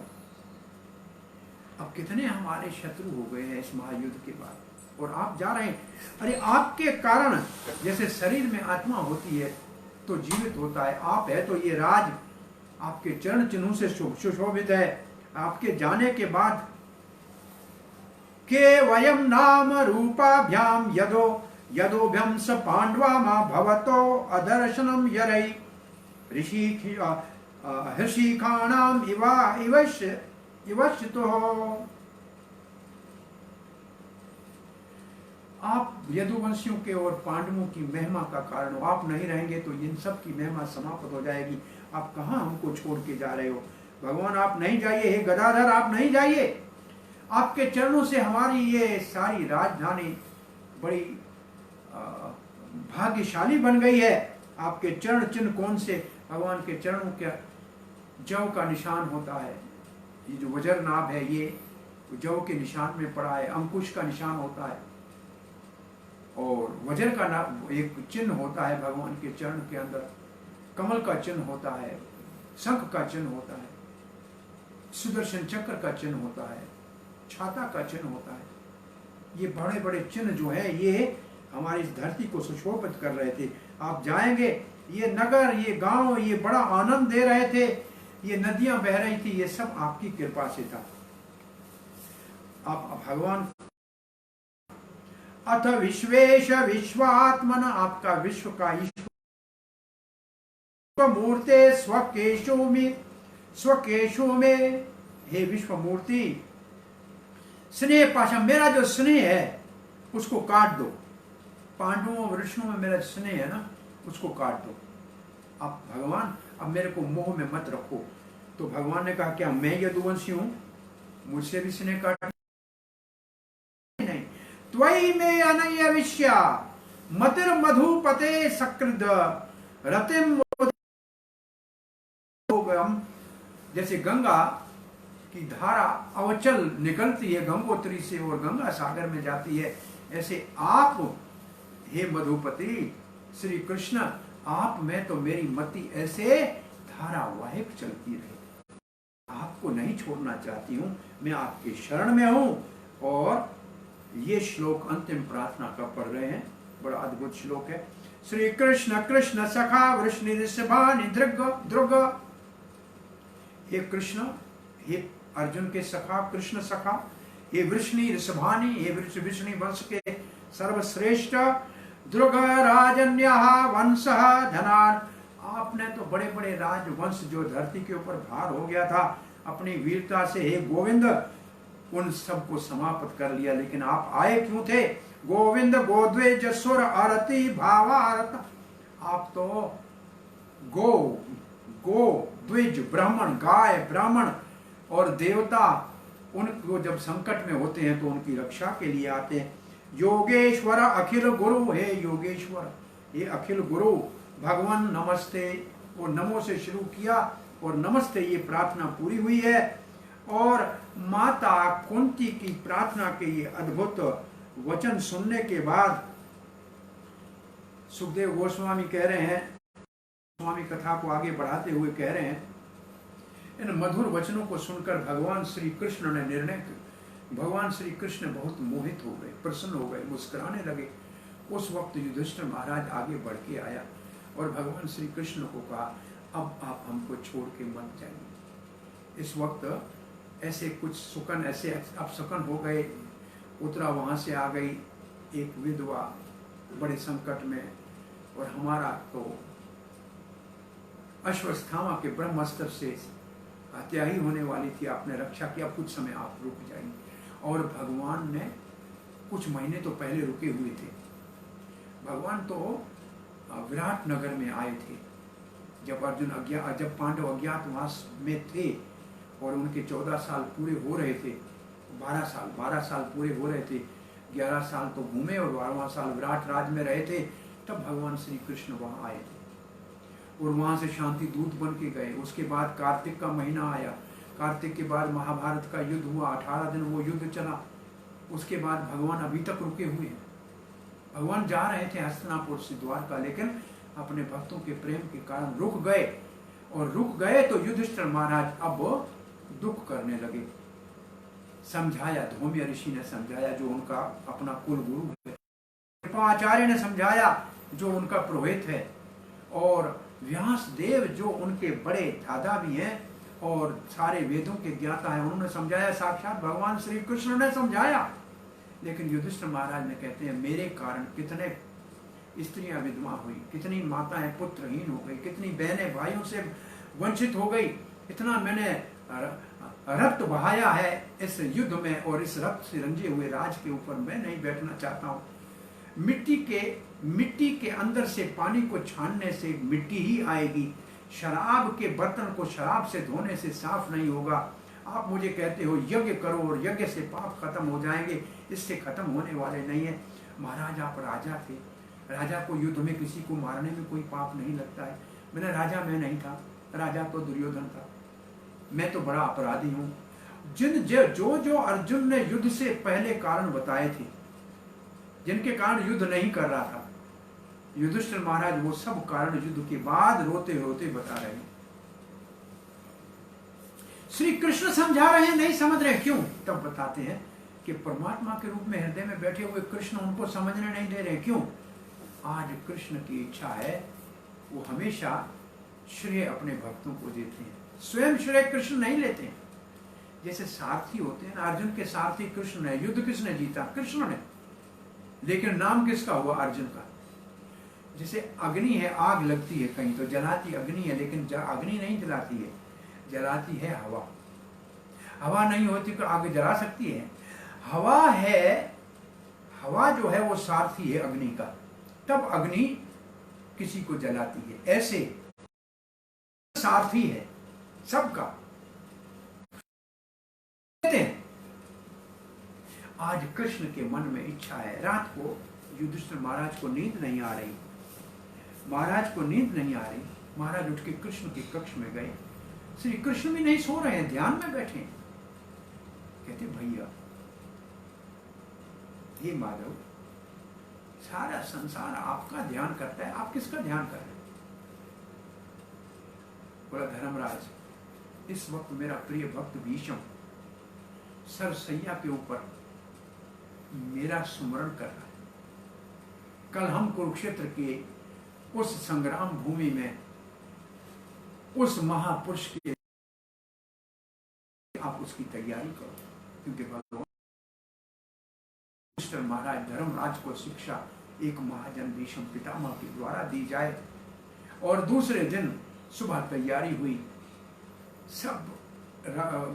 अब कितने हमारे शत्रु हो गए हैं इस महायुद्ध के बाद, और आप जा रहे हैं। अरे आपके कारण, जैसे शरीर में आत्मा होती है तो जीवित होता है, आप है तो ये राज आपके चरण चिन्हों से सुशोभित है। आपके जाने के बाद के वयम नाम रूपाभ्याम यदोभ्यम स पांडवा मा भवतो अदर्शनम यरै ऋषिखाणाम इवश्यतो। आप यदुवंशियों के और पांडवों की महिमा का कारण हो। आप नहीं रहेंगे तो इन सब की महिमा समाप्त हो जाएगी। आप कहां हमको छोड़ के जा रहे हो? भगवान आप नहीं जाइए, हे गदाधर आप नहीं जाइए। आपके चरणों से हमारी ये सारी राजधानी बड़ी भाग्यशाली बन गई है। आपके चरण चिन्ह कौन से? भगवान के चरणों के जौ का निशान होता है। ये जो वज्र नाभ है ये जौ के निशान में पड़ा है। अंकुश का निशान होता है और वज्र का नाभ एक चिन्ह होता है भगवान के चरण के अंदर। कमल का चिन्ह होता है, शंख का चिन्ह होता है, सुदर्शन चक्र का चिन्ह होता है, छाता का चिन्ह होता है। ये बड़े बड़े चिन्ह जो है ये हमारी इस धरती को सुशोभित कर रहे थे। आप जाएंगे, ये नगर, ये गांव, ये बड़ा आनंद दे रहे थे, ये नदियां बह रही थी, ये सब आपकी कृपा से था। आप भगवान अथ विश्वेश विश्वात्मन, आपका विश्व का ईश्वर मूर्ते स्वकेशो में, हे विश्व मूर्ति स्नेह पाशा, मेरा जो स्नेह है उसको काट दो। पांडवों वृषणों में मेरा स्नेह है ना, उसको काट दो। अब भगवान अब मेरे को मोह में मत रखो। तो भगवान ने कहा क्या मैं यदुवंशी हूं? मुझसे भी स्नेह काट नहीं। त्वयि में अनयविष्या, मतिर मधुपते सकृद रतिम। जैसे गंगा की धारा अवचल निकलती है गंगोत्री से और गंगा सागर में जाती है, ऐसे आप हे मधुपति श्री कृष्ण, आप में तो मेरी मति ऐसे धारावाहिक चलती रहे। आपको नहीं छोड़ना चाहती हूं, मैं आपके शरण में हूं। और ये श्लोक अंतिम प्रार्थना का पढ़ रहे हैं, बड़ा अद्भुत श्लोक है। श्री कृष्ण कृष्ण सखा वृष्णि ऋषभानि ध्रुग। हे कृष्ण, हे अर्जुन के सखा, कृष्ण सखा, हे वृष्णि ऋषभानि, हे वृष्णि वंश के सर्वश्रेष्ठ, ध्रुग राजन्य वंश धनान। आपने तो बड़े बड़े राजवंश जो धरती के ऊपर भार हो गया था अपनी वीरता से, हे गोविंद, उन सबको समाप्त कर लिया। लेकिन आप आए क्यों थे? गोविंद गोद्वेज सुर आरती भावारत। आप तो गो द्विज ब्राह्मण, गाय ब्राह्मण और देवता, उनको जब संकट में होते हैं तो उनकी रक्षा के लिए आते हैं। योगेश्वर अखिल गुरु, हे योगेश्वर, हे अखिल गुरु भगवान नमस्ते। वो नमो से शुरू किया और नमस्ते ये प्रार्थना पूरी हुई है। और माता कुंती की प्रार्थना के ये अद्भुत वचन सुनने के बाद सुखदेव गोस्वामी कह रहे हैं, स्वामी कथा को आगे बढ़ाते हुए कह रहे हैं, इन मधुर वचनों को सुनकर भगवान श्री कृष्ण ने निर्णय, भगवान श्री कृष्ण बहुत मोहित हो गए, प्रसन्न हो गए, मुस्कुराने लगे। उस वक्त युधिष्ठिर महाराज आगे बढ़ के आया और भगवान श्री कृष्ण को कहा, अब आप हमको छोड़ के मत जाइए। इस वक्त ऐसे कुछ सुकन, ऐसे अपसकन हो गए। उत्तरा वहां से आ गई, एक विधवा बड़े संकट में, और हमारा तो अश्वत्थामा के ब्रह्मास्त्र से हत्या ही होने वाली थी, आपने रक्षा किया, कुछ समय आप रुक जाइए। और भगवान ने कुछ महीने तो पहले रुके हुए थे। भगवान तो विराट नगर में आए थे जब पांडव अज्ञातवास में थे और उनके 14 साल पूरे हो रहे थे, 12 साल पूरे हो रहे थे। 11 साल तो घूमे और 12वां साल विराट राज में रहे थे। तब भगवान श्री कृष्ण वहां आए थे और वहां से शांति दूत बन के गए। उसके बाद कार्तिक का महीना आया, कार्तिक के बाद महाभारत का युद्ध हुआ, 18 दिन वो युद्ध चला। उसके बाद भगवान अभी तक रुके हुए हैं। भगवान जा रहे थे हस्तिनापुर से द्वारका, लेकिन अपने भक्तों के प्रेम के कारण रुक गए। और रुक गए तो युधिष्ठिर महाराज अब दुख करने लगे। समझाया, धौम्य ऋषि ने समझाया, जो उनका अपना कुल गुरु है। कृपाचार्य ने समझाया, जो उनका पुरोहित है। और व्यास देव, जो उनके बड़े दादा भी हैं और सारे वेदों के ज्ञाता हैं, उन्होंने समझाया। साक्षात भगवान श्री कृष्ण ने समझाया। लेकिन युधिष्ठिर महाराज ने कहते हैं, मेरे कारण कितने स्त्रियां विधवा हुई, कितनी माताएं पुत्रहीन हो गई, कितनी बहनें भाइयों से वंचित हो गई। इतना मैंने रक्त बहाया है इस युद्ध में, और इस रक्त से रंजे हुए राज के ऊपर मैं नहीं बैठना चाहता हूँ। मिट्टी के अंदर से पानी को छानने से मिट्टी ही आएगी। शराब के बर्तन को शराब से धोने से साफ नहीं होगा। आप मुझे कहते हो यज्ञ करो और यज्ञ से पाप खत्म हो जाएंगे, इससे खत्म होने वाले नहीं है। महाराज आप राजा थे, राजा को युद्ध में किसी को मारने में कोई पाप नहीं लगता है। मैंने राजा मैं नहीं था, राजा तो दुर्योधन था। मैं तो बड़ा अपराधी हूँ। जो अर्जुन ने युद्ध से पहले कारण बताए थे, जिनके कारण युद्ध नहीं कर रहा था, युधिष्ठिर महाराज वो सब कारण युद्ध के बाद रोते रोते बता रहे हैं। श्री कृष्ण समझा रहे हैं, नहीं समझ रहे, क्यों? तब बताते हैं कि परमात्मा के रूप में हृदय में बैठे हुए कृष्ण उनको समझने नहीं दे रहे। क्यों? आज कृष्ण की इच्छा है, वो हमेशा श्रेय अपने भक्तों को देते हैं, स्वयं श्रेय कृष्ण नहीं लेते हैं। जैसे सारथी होते हैं ना, अर्जुन के सारथी कृष्ण ने, युद्ध किसने जीता? कृष्ण ने, लेकिन नाम किसका हुआ? अर्जुन का। जैसे अग्नि है, आग लगती है कहीं तो जलाती अग्नि है, लेकिन अग्नि नहीं जलाती है, जलाती है हवा। हवा नहीं होती तो आग जला सकती है? हवा है, हवा जो है वो सारथी है अग्नि का, तब अग्नि किसी को जलाती है। ऐसे सारथी है सबका। आज कृष्ण के मन में इच्छा है, रात को युधिष्ठिर महाराज को नींद नहीं आ रही, महाराज को नींद नहीं आ रही। महाराज उठ के कृष्ण के कक्ष में गए। श्री कृष्ण भी नहीं सो रहे हैं, ध्यान में बैठे। कहते भैया, हे माधव, सारा संसार आपका ध्यान करता है, आप किसका ध्यान कर रहे हैं? बोला धर्मराज, इस वक्त मेरा प्रिय भक्त भीष्म सरसैया के ऊपर मेरा स्मरण कर रहा है। कल हम कुरुक्षेत्र के उस संग्राम भूमि में उस महापुरुष के आप उसकी तैयारी करो, क्योंकि भगवान महाराज धर्मराज को शिक्षा एक महाजन भीष्म पितामह के द्वारा दी जाए। और दूसरे दिन सुबह तैयारी हुई, सब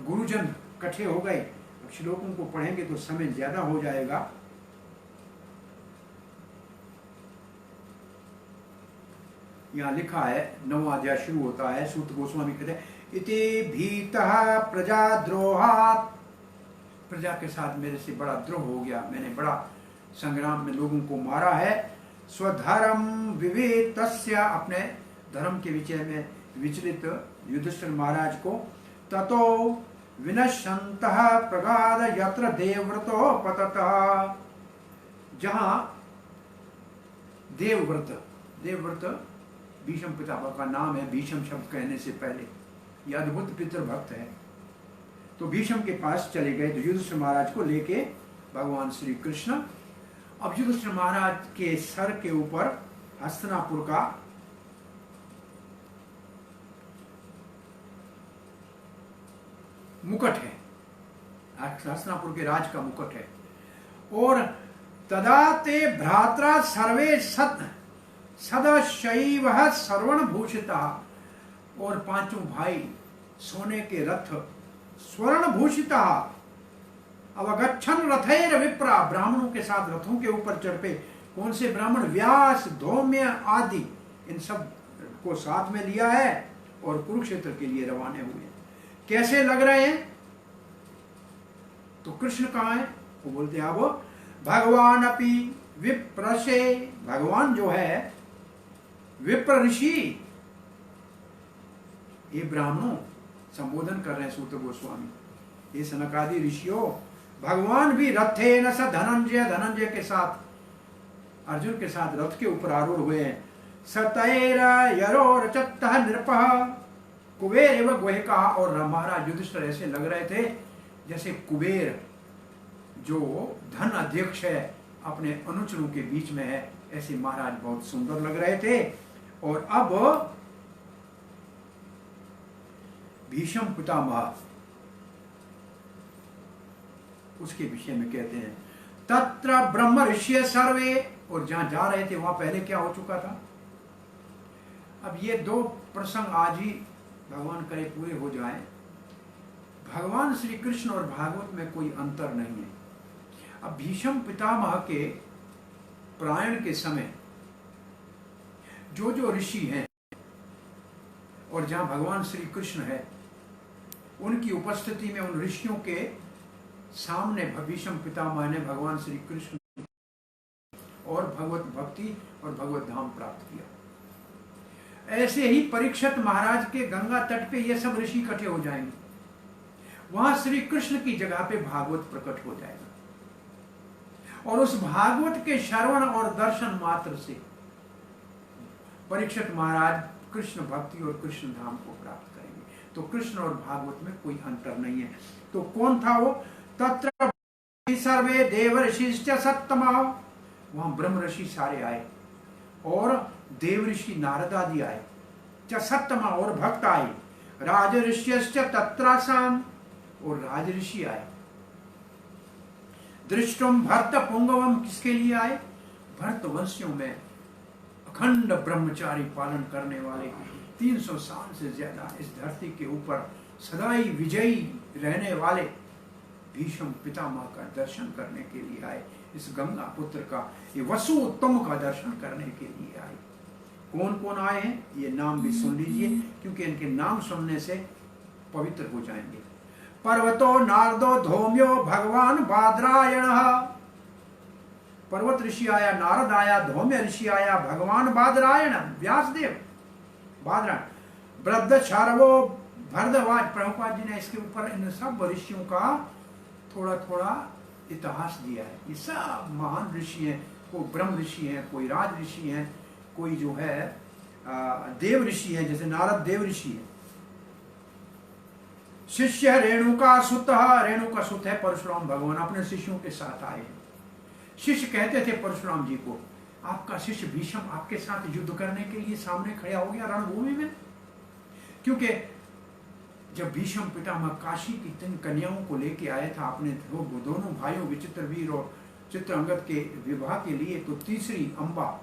गुरुजन इकट्ठे हो गए। अब श्लोकों को पढ़ेंगे तो समय ज्यादा हो जाएगा। यहाँ लिखा है, 9वां अध्याय शुरू होता है। सूत गोस्वामी कहते हैं, इति भीतः प्रजाद्रोहात्, प्रजा के साथ मेरे से बड़ा द्रोह हो गया, मैंने बड़ा संग्राम में लोगों को मारा है। स्वधर्म विवेतस्य, अपने धर्म के विषय में विचलित युधिष्ठिर महाराज को। ततो विनश्यन्तः प्रगाद यत्र देवव्रतो पततः, जहां देवव्रत भीष्म पितामह का नाम है। भीष्म शब्द कहने से पहले यह अद्भुत पितृभक्त है। तो भीष्म के पास चले गए, तो युधिष्ठिर महाराज को लेके भगवान श्री कृष्ण। अब युधिष्ठिर महाराज के सर के ऊपर हस्तिनापुर का मुकुट है, हस्तिनापुर के राज का मुकुट है। और तदा ते भ्रात्रा सर्वे सदशैव सर्वण भूषिता, और पांचों भाई सोने के रथ स्वर्ण भूषिता अवगच्छन रथैर विप्रा, ब्राह्मणों के साथ रथों के ऊपर चढ़ पे। कौन से ब्राह्मण? व्यास, धौम्य आदि, इन सब को साथ में लिया है और कुरुक्षेत्र के लिए रवाना हुए। कैसे लग रहे हैं? तो कृष्ण कहाँ है? वो बोलते हैं अब भगवान अपि विप्रसे, भगवान जो है विप्र ऋषि, ये ब्राह्मणों संबोधन कर रहे हैं सूत गोस्वामी, ये सनकादि ऋषियों, भगवान भी रथे न स धनंजय, धनंजय के साथ, अर्जुन के साथ रथ के ऊपर आरूढ़ हुए हैं। सतैर यरोर चत्तः नृपः कुबेर एवं गुहिका, और महाराज युधिष्ठिर ऐसे लग रहे थे जैसे कुबेर जो धन अध्यक्ष है अपने अनुचरों के बीच में है, ऐसे महाराज बहुत सुंदर लग रहे थे। और अब भीष्म पितामह उसके विषय में कहते हैं, तत्र ब्रह्म ऋषि सर्वे, और जहां जा रहे थे वहां पहले क्या हो चुका था। अब ये दो प्रसंग आज ही भगवान करे पूरे हो जाएं। भगवान श्री कृष्ण और भागवत में कोई अंतर नहीं है। अब भीष्म पितामह के प्रायण के समय जो जो ऋषि हैं और जहां भगवान श्री कृष्ण है, उनकी उपस्थिति में उन ऋषियों के सामने भीष्म पितामह ने भगवान श्री कृष्ण और भगवत भक्ति और भगवत धाम प्राप्त किया। ऐसे ही परीक्षित महाराज के गंगा तट पे ये सब ऋषि इकट्ठे हो जाएंगे, वहां श्री कृष्ण की जगह पे भागवत प्रकट हो जाएगा, और उस भागवत के श्रवण और दर्शन मात्र से परीक्षित महाराज कृष्ण भक्ति और कृष्ण धाम को प्राप्त करेंगे। तो कृष्ण और भागवत में कोई अंतर नहीं है। तो कौन था वो? तत्र सर्वे देव ऋषिश्च सत्तमा, वहां ब्रह्म ऋषि सारे आए और देव ऋषि नारद आदि आए, च सत्तमा, और भक्त आए, राज ऋष्यश्च तत्रासाम, और राज ऋषि आए। दृष्टुम भरत पुंगवम, किसके लिए आए? भरत वंशियों में अखंड ब्रह्मचारी पालन करने वाले 300 साल से ज्यादा इस धरती के ऊपर सदाई विजयी रहने वाले भीष्म पितामह का दर्शन करने के लिए आए। इस गंगा पुत्र का, ये वसु उत्तम का दर्शन करने के लिए आए। कौन कौन आए हैं ये नाम भी सुन लीजिए, क्योंकि इनके नाम सुनने से पवित्र हो जाएंगे। पर्वतो नारदो धौम्यो भगवान बादरायण, पर्वत ऋषि आया, नारद आया, धौम्य ऋषि आया, भगवान बादरायण व्यासदेव, बादरायण, वृद्धचार्यो, भरद्वाज। प्रभुपाद जी ने इसके ऊपर इन सब ऋषियों का थोड़ा थोड़ा इतिहास दिया है। ये सब महान ऋषि हैं, कोई ब्रह्म ऋषि हैं, कोई राज ऋषि हैं, कोई जो है देव ऋषि है, जैसे नारद देव ऋषि है। शिष्य रेणुका सुत, रेणुका सुत है परशुराम भगवान, अपने शिष्यों के साथ आए हैं। शिष्य कहते थे परशुराम जी को, आपका शिष्य भीष्म आपके साथ युद्ध करने के लिए सामने खड़ा हो गया रणभूमि में, क्योंकि जब भीष्म पितामह काशी की 3 कन्याओं को लेके आए था अपने दोनों भाइयों विचित्रवीर और चित्रांगद के विवाह के लिए, तो तीसरी अंबा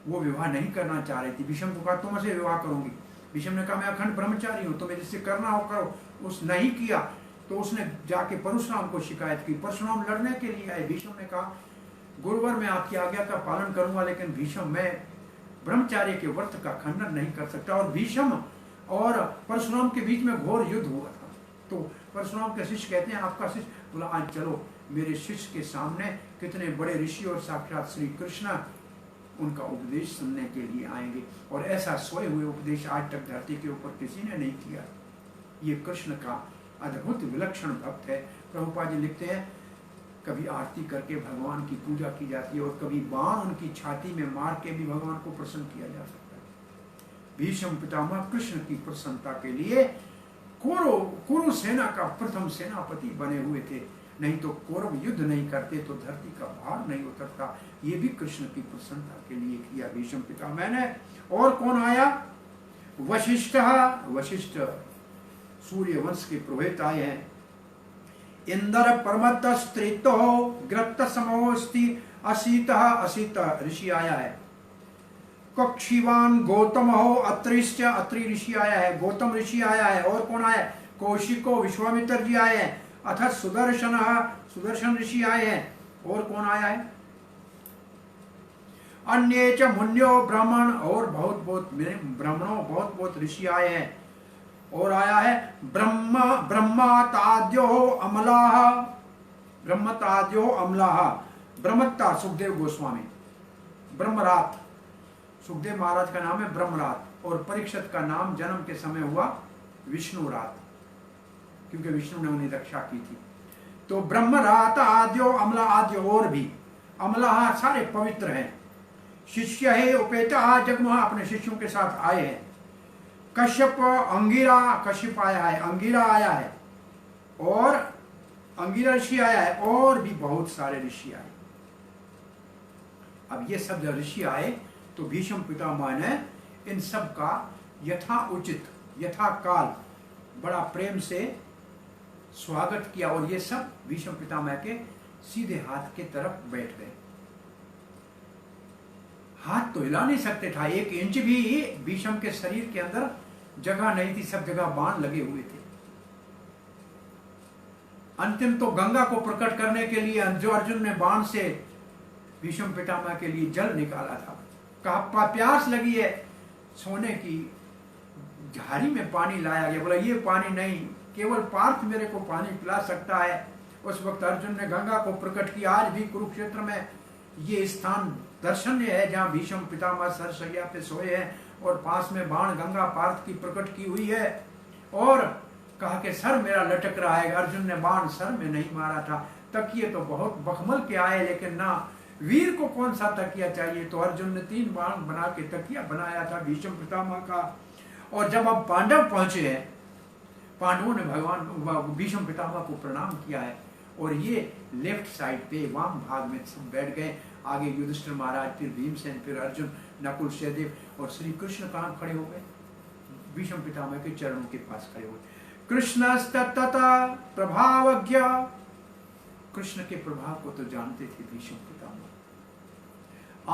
वो विवाह नहीं करना चाह रही थी। भीष्म को कहा तुम से विवाह करूंगी। भीष्म ने कहा मैं अखंड ब्रह्मचारी हूं, तुम्हें जिससे करना हो करो। उस नहीं किया तो उसने जाके परशुराम को शिकायत की। परशुराम लड़ने के लिए आए। भीष्म ने कहा गुरुवर मैं आपकी आज्ञा का पालन करूंगा, लेकिन भीष्म मैं ब्रह्मचार्य के व्रत का खंडन नहीं कर सकता। और भीष्म और परशुराम के बीच में घोर युद्ध हुआ था। तो परशुराम के शिष्य कहते हैं आपका शिष्य बोला आज चलो मेरे शिष्य के सामने कितने बड़े ऋषि और साक्षात श्री कृष्ण उनका उपदेश सुनने के लिए आएंगे। और ऐसा सोए हुए उपदेश आज तक धरती के ऊपर किसी ने नहीं किया। ये कृष्ण का अद्भुत विलक्षण भक्त है। प्रभुपाद जी लिखते हैं कभी आरती करके भगवान की पूजा की जाती है और कभी बाण उनकी छाती में मार के भी भगवान को प्रसन्न किया जा सकता है। भीष्म पितामह कृष्ण की प्रसन्नता के लिए कुरु सेना का प्रथम सेनापति बने हुए थे, नहीं तो कौरव युद्ध नहीं करते तो धरती का भार नहीं उतरता। ये भी कृष्ण की प्रसन्नता के लिए किया भीष्म पितामह ने। और कौन आया? वशिष्ठ। वशिष्ठ सूर्य वंश के पुरोहित आए हैं। इंद्र परमत स्त्रीतो ग्रत समोस्ति असीत, असीत ऋषि आया है। कक्षीवान गौतम हो अत्रिश्च, अत्रि ऋषि आया है। गौतम ऋषि आया है। और कौन आया? कौशिको विश्वामित्र जी आए हैं। अथ सुदर्शन, सुदर्शन ऋषि आए हैं। और कौन आया है? अन्य च मुन्यो ब्राह्मण, और बहुत बहुत ब्राह्मणों बहुत बहुत ऋषि आए हैं। और आया है ब्रह्मताद्यो अमलाह, ब्रह्मताद्यो अमलाह, ब्रह्मता सुखदेव गोस्वामी, ब्रह्मरात सुखदेव महाराज का नाम है ब्रह्मरात। और परीक्षित का नाम जन्म के समय हुआ विष्णु रात, क्योंकि विष्णु ने उन्हें रक्षा की थी। तो ब्रह्मरात आद्यो अमला आद्यो, और भी अमला सारे पवित्र हैं। शिष्य है उपेता जगमोह, अपने शिष्यों के साथ आए हैं। कश्यप अंगिरा, कश्यप आया है, अंगिरा आया है, और अंगिरा ऋषि आया है, और भी बहुत सारे ऋषि आए। अब ये सब जब ऋषि आए तो भीष्म पितामह ने इन सब का यथा उचित यथा काल बड़ा प्रेम से स्वागत किया। और ये सब भीष्म पितामह के सीधे हाथ के तरफ बैठ गए। हाथ तो हिला नहीं सकते था, 1 इंच भी भीष्म के शरीर के अंदर जगह नहीं थी, सब जगह बाण लगे हुए थे। अंतिम तो गंगा को प्रकट करने के लिए जो अर्जुन ने बाण से भीष्म पितामह के लिए जल निकाला था, कहा प्यास लगी है, सोने की झाड़ी में पानी लाया गया। बोला ये पानी नहीं, केवल पार्थ मेरे को पानी पिला सकता है। उस वक्त अर्जुन ने गंगा को प्रकट किया। आज भी कुरुक्षेत्र में ये स्थान दर्शनीय है जहाँ भीष्म पितामह सरसैया पे सोए हैं और पास में बाण गंगा पार्थ की प्रकट की हुई है। और कहा कि सर मेरा लटक रहा है। अर्जुन ने बाण सर में नहीं मारा था। तकिए तो बहुत बखमल के आए, लेकिन ना वीर को कौन सा तकिया चाहिए, तो अर्जुन ने 3 बाण बना के तकिया बनाया था भीष्म पितामह का। और जब अब पांडव पहुंचे हैं, पांडवों ने भगवान भीष्म पितामह को प्रणाम किया है। और ये लेफ्ट साइड पे वाम भाग में सब बैठ गए। आगे युधिष्ठिर महाराज, फिर भीमसेन, फिर अर्जुन, नकुल, सहदेव और श्री कृष्ण कहाँ खड़े हो गए? भीष्म पितामह के चरणों के पास खड़े हुए। कृष्णस्ततः प्रभावज्ञ, कृष्ण के प्रभाव को तो जानते थे भीष्म पितामह।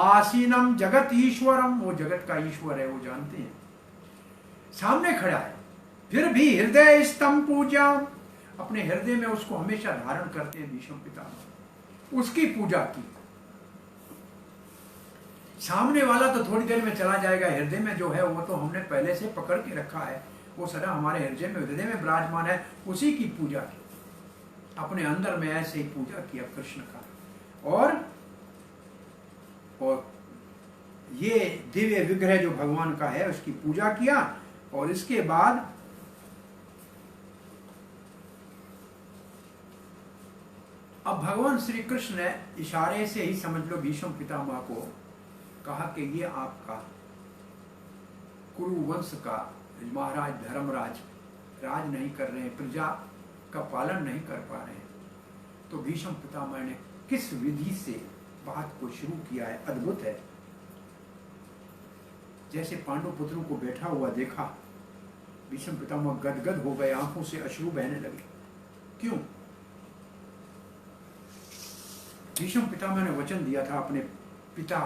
आसीनम जगत ईश्वरम, वो जगत का ईश्वर है, वो जानते हैं, सामने खड़ा है। फिर भी हृदय स्तंभ पूजा, अपने हृदय में उसको हमेशा धारण करते हैं भीष्म पितामह। उसकी पूजा की। सामने वाला तो थोड़ी देर में चला जाएगा, हृदय में जो है वो तो हमने पहले से पकड़ के रखा है, वो सदा हमारे हृदय में विराजमान है। उसी की पूजा की, अपने अंदर में ऐसे ही पूजा किया कृष्ण का। और और ये दिव्य विग्रह जो भगवान का है उसकी पूजा किया। और इसके बाद अब भगवान श्री कृष्ण ने इशारे से ही समझ लो भीष्म पितामह को कहा कि ये आपका कुरु वंश का महाराज धर्मराज राज नहीं कर रहे हैं, प्रजा का पालन नहीं कर पा रहे हैं। तो भीष्म पितामह ने किस विधि से बात को शुरू किया है, अद्भुत है। जैसे पांडु पुत्रों को बैठा हुआ देखा, भीष्म पितामह गदगद हो गए, आंखों से अश्रु बहने लगे। क्यों? भीष्म पितामह ने वचन दिया था अपने पिता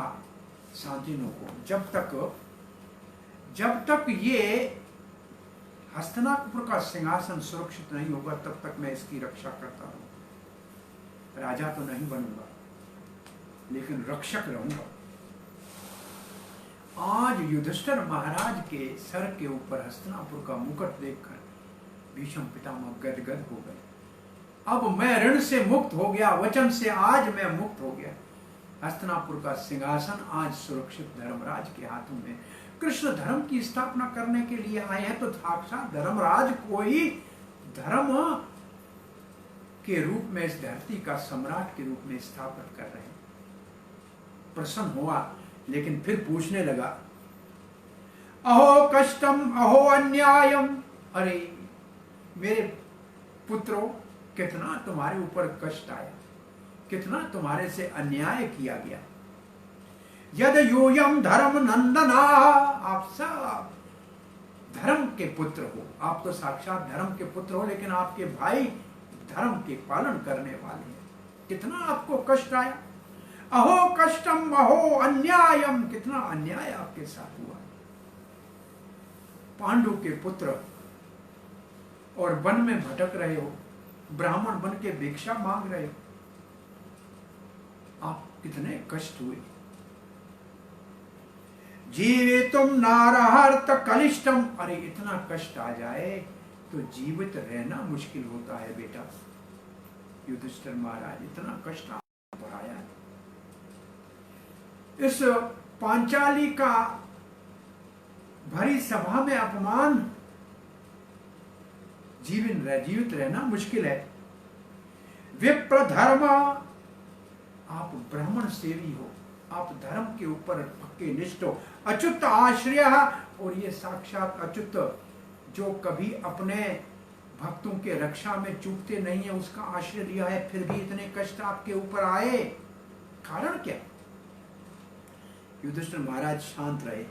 शांतिनु को, जब तक ये हस्तिनापुर का सिंहासन सुरक्षित नहीं होगा तब तक मैं इसकी रक्षा करता रहूं। राजा तो नहीं बनूंगा लेकिन रक्षक रहूंगा। आज युधिष्ठिर महाराज के सर के ऊपर हस्तिनापुर का मुकुट देखकर भीष्म पितामह गदगद हो गए। अब मैं ऋण से मुक्त हो गया, वचन से आज मैं मुक्त हो गया। हस्तिनापुर का सिंहासन आज सुरक्षित धर्मराज के हाथों में। कृष्ण धर्म की स्थापना करने के लिए आए हैं तो साक्षात धर्मराज को ही धर्म के रूप में इस धरती का सम्राट के रूप में स्थापित कर रहे हैं। प्रसन्न हुआ, लेकिन फिर पूछने लगा, अहो कष्टम अहो अन्यायम, अरे मेरे पुत्रों, कितना तुम्हारे ऊपर कष्ट आया, कितना तुम्हारे से अन्याय किया गया। यद यूयम धर्म नंदना, आप सब धर्म के पुत्र हो, आप तो साक्षात धर्म के पुत्र हो, लेकिन आपके भाई धर्म के पालन करने वाले हैं। कितना आपको कष्ट आया। अहो कष्टम अहो अन्यायम, कितना अन्याय आपके साथ हुआ। पांडु के पुत्र और वन में भटक रहे हो, ब्राह्मण बन के भिक्षा मांग रहे हो, आप कितने कष्ट हुए। जीवितुम नारहर्त कलिष्टम, अरे इतना कष्ट आ जाए तो जीवित रहना मुश्किल होता है बेटा। युधिष्ठिर महाराज, इतना कष्ट आपको पढ़ाया है। इस पांचाली का भरी सभा में अपमान, जीवित रहना मुश्किल है। विप्र धर्म, आप ब्राह्मण सेवी हो, आप धर्म के ऊपर पक्के निष्ठ हो। अच्युत आश्रय, और ये साक्षात अच्युत जो कभी अपने भक्तों के रक्षा में चूकते नहीं है, उसका आश्रय लिया है, फिर भी इतने कष्ट आपके ऊपर आए, कारण क्या? युधिष्ठिर महाराज शांत रहे,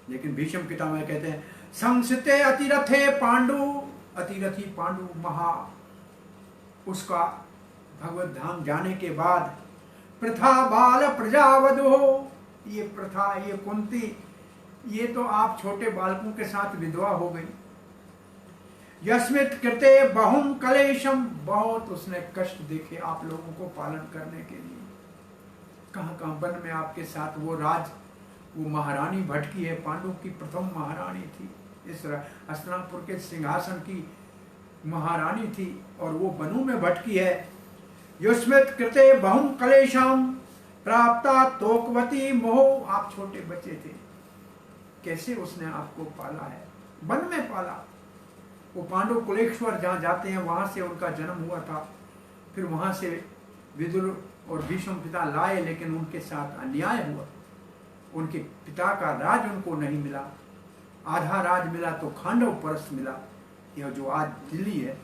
लेकिन भीष्म पितामह कहते हैं, संस्ते अतिरथे पांडु, अतिरथी पांडु महा, उसका भगवत धाम जाने के बाद प्रथा बाल प्रजावधो, ये प्रथा, ये कुंती, ये तो आप छोटे बालकों के साथ विधवा हो गई। यस्मित कृते बहुम कलेशम, बहुत उसने कष्ट देखे आप लोगों को पालन करने के लिए। कहां कहां वन में आपके साथ वो महारानी भटकी है, पांडु की प्रथम महारानी थी, इस हस्तिनापुर के सिंहासन की महारानी थी, और वो वनों में भटकी है। युष्मित कृते बहुम कलेशम प्राप्ता तोकवती मोह, आप छोटे बच्चे थे, कैसे उसने आपको पाला है, वन में पाला। वो पांडु कुलेश्वर जहाँ जाते हैं वहां से उनका जन्म हुआ था, फिर वहां से विदुर और भीष्म पिता लाए, लेकिन उनके साथ अन्याय हुआ। उनके पिता का राज उनको नहीं मिला, आधा राज मिला तो खांडव परस मिला। यह जो आज दिल्ली है,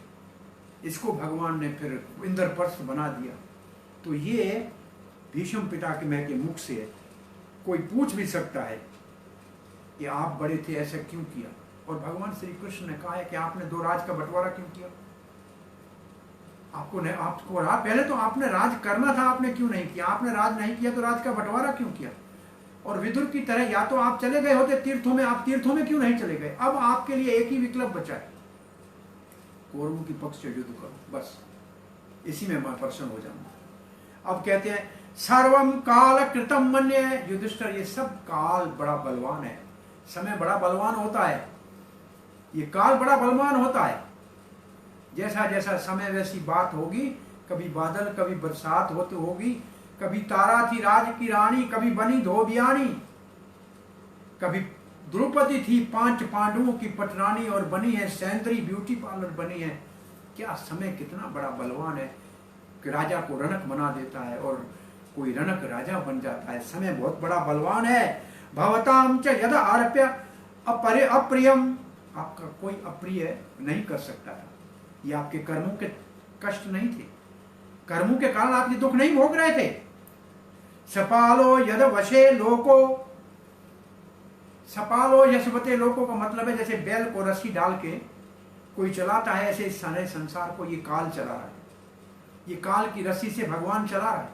इसको भगवान ने फिर इंद्रप्रस्थ बना दिया। तो ये भीष्म पिता के मुख से कोई पूछ भी सकता है कि आप बड़े थे, ऐसा क्यों किया। और भगवान श्री कृष्ण ने कहा है कि आपने दो राज का बंटवारा क्यों किया। आपको पहले तो आपने राज करना था, आपने क्यों नहीं किया। आपने राज नहीं किया तो राज का बंटवारा क्यों किया। और विदुर की तरह या तो आप चले गए होते तीर्थों में, आप तीर्थों में क्यों नहीं चले गए। अब आपके लिए एक ही विकल्प बचा है, कौरवों की पक्ष से युद्ध करो, बस इसी में मैं प्रसन्न हो जाऊंगा। अब कहते हैं सर्वम काल कृतम मन्य, युधिष्ठिर ये सब काल बड़ा बलवान है, समय बड़ा बलवान होता है, ये काल बड़ा बलवान होता है। जैसा जैसा समय वैसी बात होगी, कभी बादल कभी बरसात होती होगी, कभी तारा थी राज की रानी, कभी बनी धोबियानी, कभी द्रौपदी थी 5 पांडवों की पटरानी और बनी है सैंद्री ब्यूटी पार्लर बनी है। क्या समय कितना बड़ा बलवान है कि राजा को रनक बना देता है और कोई रनक राजा बन जाता है। समय बहुत बड़ा बलवान है। भवताम च यदा आरप्य अप्रियम, आपका कोई अप्रिय नहीं कर सकता था। ये आपके कर्मों के कष्ट नहीं थे, कर्मों के कारण आप ये दुख नहीं भोग रहे थे। सपालो यद वशे लोको, सपालो यशवते लोको का मतलब है जैसे बैल को रस्सी डाल के कोई चलाता है, ऐसे इस सारे संसार को ये काल चला रहा है। ये काल की रस्सी से भगवान चला रहा है।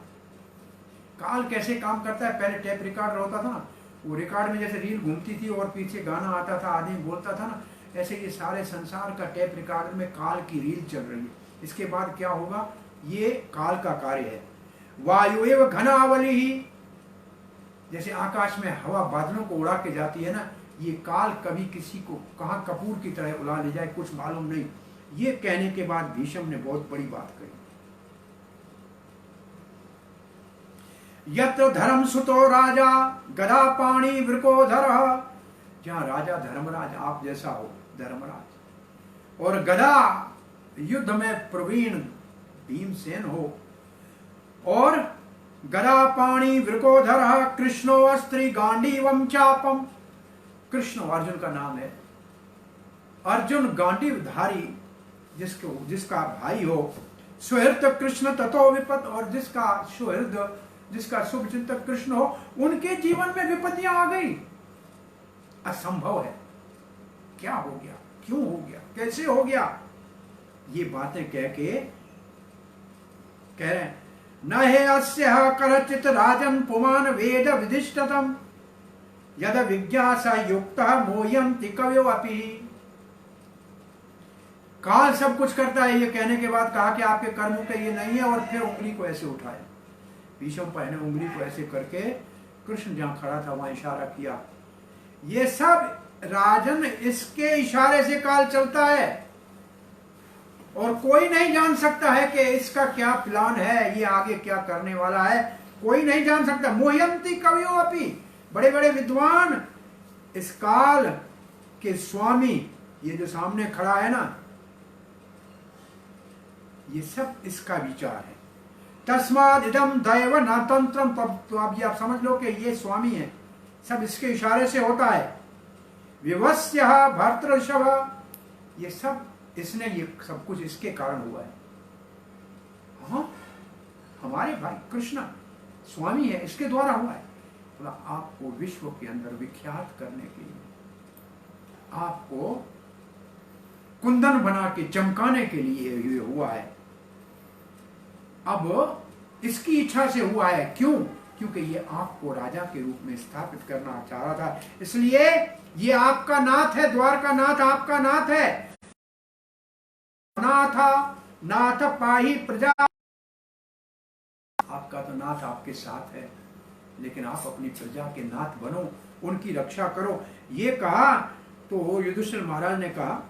काल कैसे काम करता है? पहले टेप रिकॉर्डर होता था ना, वो रिकॉर्ड में जैसे रील घूमती थी और पीछे गाना आता था, आदमी बोलता था ना, ऐसे ये सारे संसार का टेप रिकॉर्डर में काल की रील चल रही है। इसके बाद क्या होगा? ये काल का कार्य है। वायु एव घनावली ही, जैसे आकाश में हवा बादलों को उड़ा के जाती है ना, ये काल कभी किसी को कहाँ कपूर की तरह उड़ा ले जाए कुछ मालूम नहीं। ये कहने के बाद भीष्म ने बहुत बड़ी बात कही। यत्र धर्म सुतो राजा गदा पाणी वृकोधर, जहां राजा धर्मराज आप जैसा हो धर्मराज, और गदा युद्ध में प्रवीण भीमसेन हो, और गदा पाणी वृकोधर कृष्णो अस्त्री गांडीवम चापम, कृष्ण अर्जुन का नाम है। अर्जुन गांडीवधारी जिसका भाई हो, सुहृद कृष्ण ततो विपद, और जिसका सुहृद जिसका शुभ चिंतक कृष्ण हो, उनके जीवन में विपत्तियां आ गई। असंभव है। क्या हो गया? क्यों हो गया? कैसे हो गया? ये बातें कह रहे हैं न हे अस्य करचित राजन पुमान वेद विधिष्ठतम यद विज्ञासा युक्त मोयंति कवयो अपि। काल सब कुछ करता है, ये कहने के बाद कहा कि आपके कर्मों के ये नहीं है, और फिर उंगली को ऐसे उठाया। भीष्म पहने उंगली को ऐसे करके कृष्ण जहां खड़ा था वहां इशारा किया। ये सब राजन इसके इशारे से काल चलता है, और कोई नहीं जान सकता है कि इसका क्या प्लान है, ये आगे क्या करने वाला है, कोई नहीं जान सकता। मोहयंती कवियों अपि, बड़े बड़े विद्वान इस काल के स्वामी, ये जो सामने खड़ा है ना, ये सब इसका विचार है। तस्माद इदम दैव न तंत्रम, तो अब ये आप समझ लो कि ये स्वामी है, सब इसके इशारे से होता है। विवस्य भर्तृषभ, ये सब इसने, ये सब कुछ इसके कारण हुआ है। हाँ, हमारे भाई कृष्ण स्वामी है, इसके द्वारा हुआ है। बोला आपको विश्व के अंदर विख्यात करने के लिए, आपको कुंदन बना के चमकाने के लिए ये हुआ है। अब इसकी इच्छा से हुआ है। क्यों? क्योंकि ये आपको राजा के रूप में स्थापित करना चाह रहा था, इसलिए ये आपका नाथ है, द्वारका नाथ आपका नाथ है। नाथ नाथ पाही प्रजा, आपका तो नाथ आपके साथ है, लेकिन आप अपनी प्रजा के नाथ बनो, उनकी रक्षा करो। ये कहा तो युधिष्ठिर महाराज ने कहा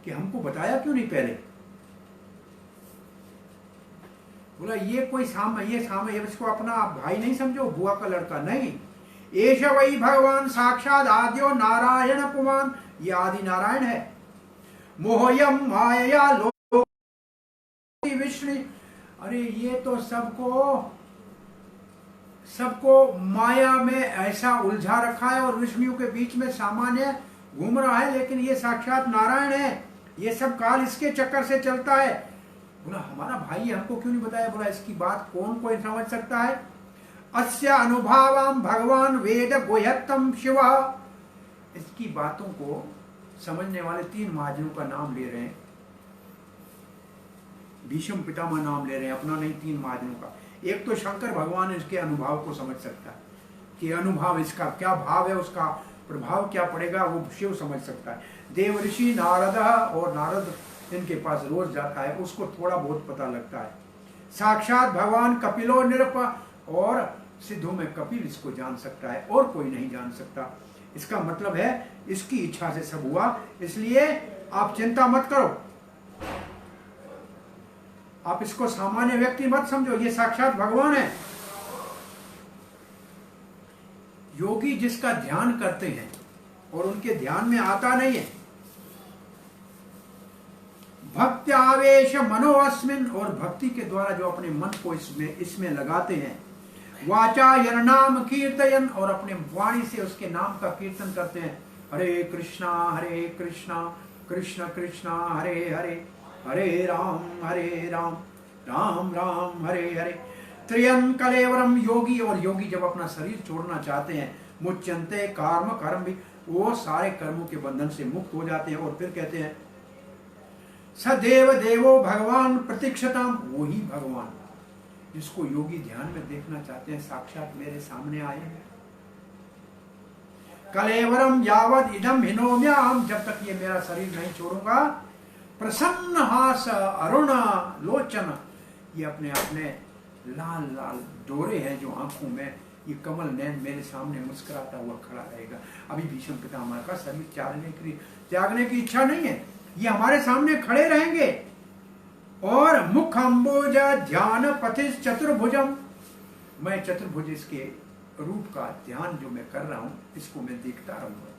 कि हमको बताया क्यों नहीं पहले? बोला ये कोई ये इसको अपना भाई नहीं समझो, बुआ का लड़का नहीं। एष वही भगवान साक्षात आद्यो नारायण पुमान, ये आदि नारायण है। मोहयम माया लोक विष्णु, अरे ये तो सबको माया में ऐसा उलझा रखा है और विष्णु के बीच में सामान्य घूम रहा है, लेकिन ये साक्षात नारायण है। ये सब काल इसके चक्कर से चलता है। बोला हमारा भाई हमको क्यों नहीं बताया? बोला इसकी बात कौन कोई समझ सकता है? अस्य अनुभावम भगवान वेद गोह्यतम शिव, इसकी बातों को समझने वाले 3 महाजनों का नाम ले रहे हैं। भीष्म पितामह नाम ले रहे हैं, अपना नहीं, 3 महाजनों का। एक तो शंकर भगवान इसके अनुभव को समझ सकता है कि अनुभव इसका क्या भाव है, उसका प्रभाव क्या पड़ेगा, वो शिव समझ सकता है। देवर्षि नारद, और नारद इनके पास रोज जाता है, उसको थोड़ा बहुत पता लगता है। साक्षात भगवान कपिलो निरप, और सिद्धों में कपिल इसको जान सकता है, और कोई नहीं जान सकता। इसका मतलब है इसकी इच्छा से सब हुआ, इसलिए आप चिंता मत करो। आप इसको सामान्य व्यक्ति मत समझो, ये साक्षात भगवान है। योगी जिसका ध्यान करते हैं और उनके ध्यान में आता नहीं है, भक्ति आवेश मनोअस्मिन, और भक्ति के द्वारा जो अपने मन को इसमें लगाते हैं, वाचा नाम कीर्तन, और अपने वाणी से उसके नाम का कीर्तन करते हैं, हरे कृष्णा कृष्ण कृष्णा हरे हरे, हरे राम राम राम हरे हरे। त्रियं कलेवरम, योगी, और योगी जब अपना शरीर छोड़ना चाहते हैं, मुच्यंते कर्म भी, वो सारे कर्मों के बंधन से मुक्त हो जाते हैं, और फिर कहते हैं सदेव देवो भगवान प्रतीक्षताम, वही भगवान जिसको योगी ध्यान में देखना चाहते हैं साक्षात मेरे सामने आए हैं। कलेवरम यावद इदम हिनोम्याम, जब तक ये मेरा शरीर नहीं छोड़ूंगा, प्रसन्न हास अरुण लोचन, ये अपने अपने लाल लाल डोरे हैं जो आंखों में, ये कमल नैन मेरे सामने मुस्कुराता हुआ खड़ा रहेगा। अभी भीष्म पितामह का शरीर त्यागने की इच्छा नहीं है, ये हमारे सामने खड़े रहेंगे। और मुख अम्बुज ध्यान पथिस चतुर्भुजम, मैं चतुर्भुज इसके रूप का ध्यान जो मैं कर रहा हूं, इसको मैं देखता रहूंगा।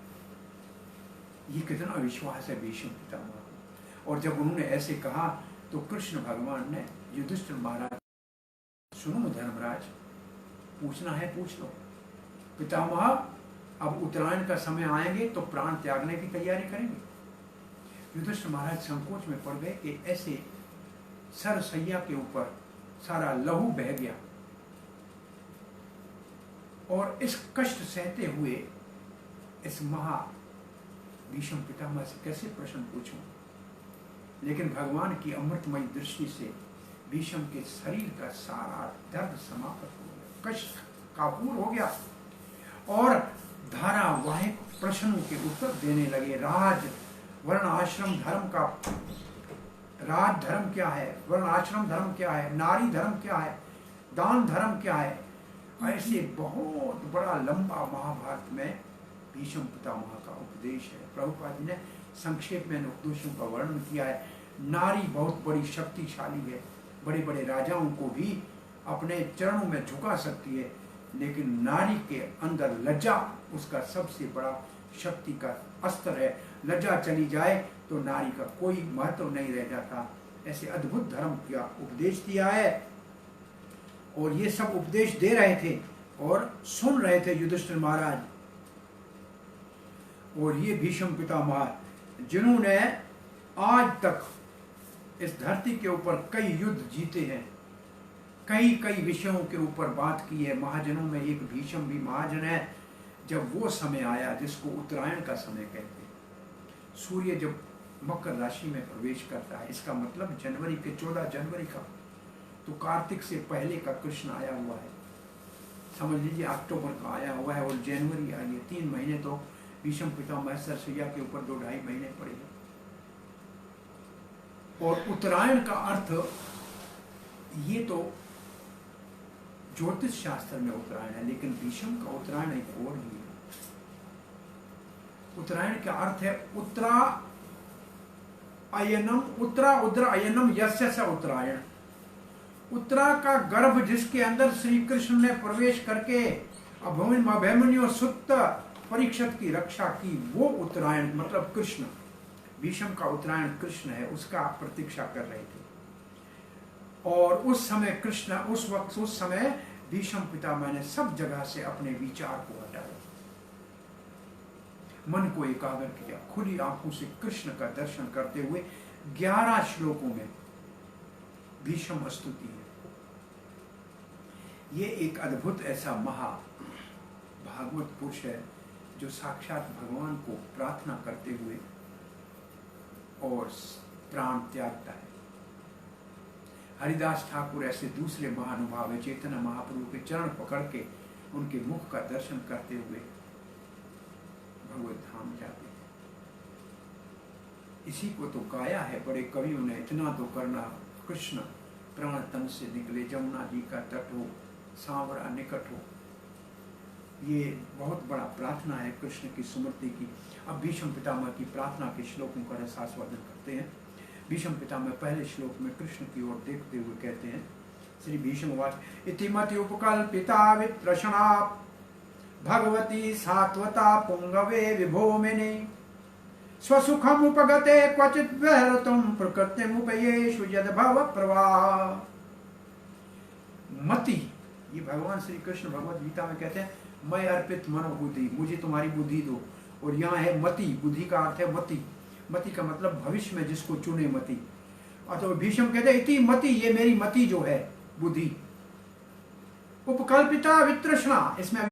ये कितना विश्वास है भीष्म पितामह। और जब उन्होंने ऐसे कहा तो कृष्ण भगवान ने युधिष्ठिर महाराज, सुनो धर्मराज, पूछना है पूछ लो। पितामह अब उत्तरायण का समय आएंगे तो प्राण त्यागने की तैयारी करेंगे। युधिष्ठिर महाराज संकोच में पड़ गए कि ऐसे सरसैया के ऊपर सारा लहू बह गया, और इस कष्ट सहते हुए इस महा भीष्म पितामह से कैसे प्रश्न पूछूं। लेकिन भगवान की अमृतमयी दृष्टि से भीष्म के शरीर का सारा दर्द समाप्त हो गया, कष्ट काबूल हो गया, और धारावाहिक प्रश्नों के उत्तर देने लगे। राज वर्ण आश्रम धर्म का, राज धर्म क्या है, वर्ण आश्रम धर्म क्या है, नारी धर्म क्या है, दान धर्म क्या है, ऐसे बहुत बड़ा लंबा महाभारत में भीष्म पितामह का उपदेश है। प्रभुपाद जी ने संक्षेप में उपदेशों का वर्णन किया है। नारी बहुत बड़ी शक्तिशाली है, बड़े बड़े राजाओं को भी अपने चरणों में झुका सकती है, लेकिन नारी के अंदर लज्जा उसका सबसे बड़ा शक्ति का अस्त्र है। लज्जा चली जाए तो नारी का कोई महत्व नहीं रह जाता। ऐसे अद्भुत धर्म का उपदेश दिया है, और ये सब उपदेश दे रहे थे और सुन रहे थे युधिष्ठिर महाराज। और ये भीष्म पितामह जिन्होंने आज तक इस धरती के ऊपर कई युद्ध जीते हैं, कई कई विषयों के ऊपर बात की है। महाजनों में एक भीष्म भी महाजन है। जब वो समय आया जिसको उत्तरायण का समय कहते हैं, सूर्य जब मकर राशि में प्रवेश करता है, इसका मतलब जनवरी के 14 जनवरी का, तो कार्तिक से पहले का कृष्ण आया हुआ है, समझ लीजिए अक्टूबर का आया हुआ है, और जनवरी आई है। 3 महीने तो भीष्म पितामह सरसैया के ऊपर 2-2.5 महीने पड़े। और उत्तरायण का अर्थ, ये तो ज्योतिष शास्त्र में उत्तरायण है, लेकिन भीष्म का उत्तरायण एक और भी है। उत्तरायण का अर्थ है उत्तरा अयनम, उत्तरा उद्र अयनम यस्य स उत्तरायण। उत्तरा का गर्भ जिसके अंदर श्री कृष्ण ने प्रवेश करके अभिमन्यु सुत परीक्षित की रक्षा की, वो उत्तरायण मतलब कृष्ण। भीष्म का उत्तरायण कृष्ण है, उसका आप प्रतीक्षा कर रहे थे। और उस समय कृष्ण, उस समय भीष्म पितामह ने सब जगह से अपने विचार को हटाया, मन को एकाग्र किया, खुली आंखों से कृष्ण का दर्शन करते हुए 11 श्लोकों में भीष्म स्तुति है। ये एक अद्भुत ऐसा महा भागवत पुरुष है जो साक्षात भगवान को प्रार्थना करते हुए और प्राण त्यागता है। हरिदास ठाकुर ऐसे दूसरे महानुभाव है, चैतन्य महाप्रभु के चरण पकड़ के उनके मुख का दर्शन करते हुए भगवत धाम जाते हैं। इसी को तो गाया है बड़े कवियों ने, इतना तो करना कृष्ण प्राण तन से निकले, जमुना जी का तट हो, सांवरा निकट हो। ये बहुत बड़ा प्रार्थना है कृष्ण की स्मृति की। अब भीष्म पितामह की प्रार्थना के श्लोकों का रसास्वादन करते हैं। भीष्म पितामह पहले श्लोक में कृष्ण की ओर देखते हुए कहते हैं, श्री भीष्मवाच इतिमति उपकल्पिता वित्रषणा भगवती सात्वता पुंगवे विभोमिने स्वसुखम उपगते क्वचित विहरतुम प्रकृतिमुपयेषु यद्भव प्रवाह। मति, ये भगवान श्री कृष्ण भगवत गीता में कहते हैं मैं अर्पित मनोबुद्धि, मुझे तुम्हारी बुद्धि दो। और यहाँ है मति, बुद्धि का अर्थ है मति। मति का मतलब भविष्य में जिसको चुने मति। तो भीष्म कहते हैं इति मति, ये मेरी मति जो है बुद्धि। उपकल्पिता वितृष्णा, इसमें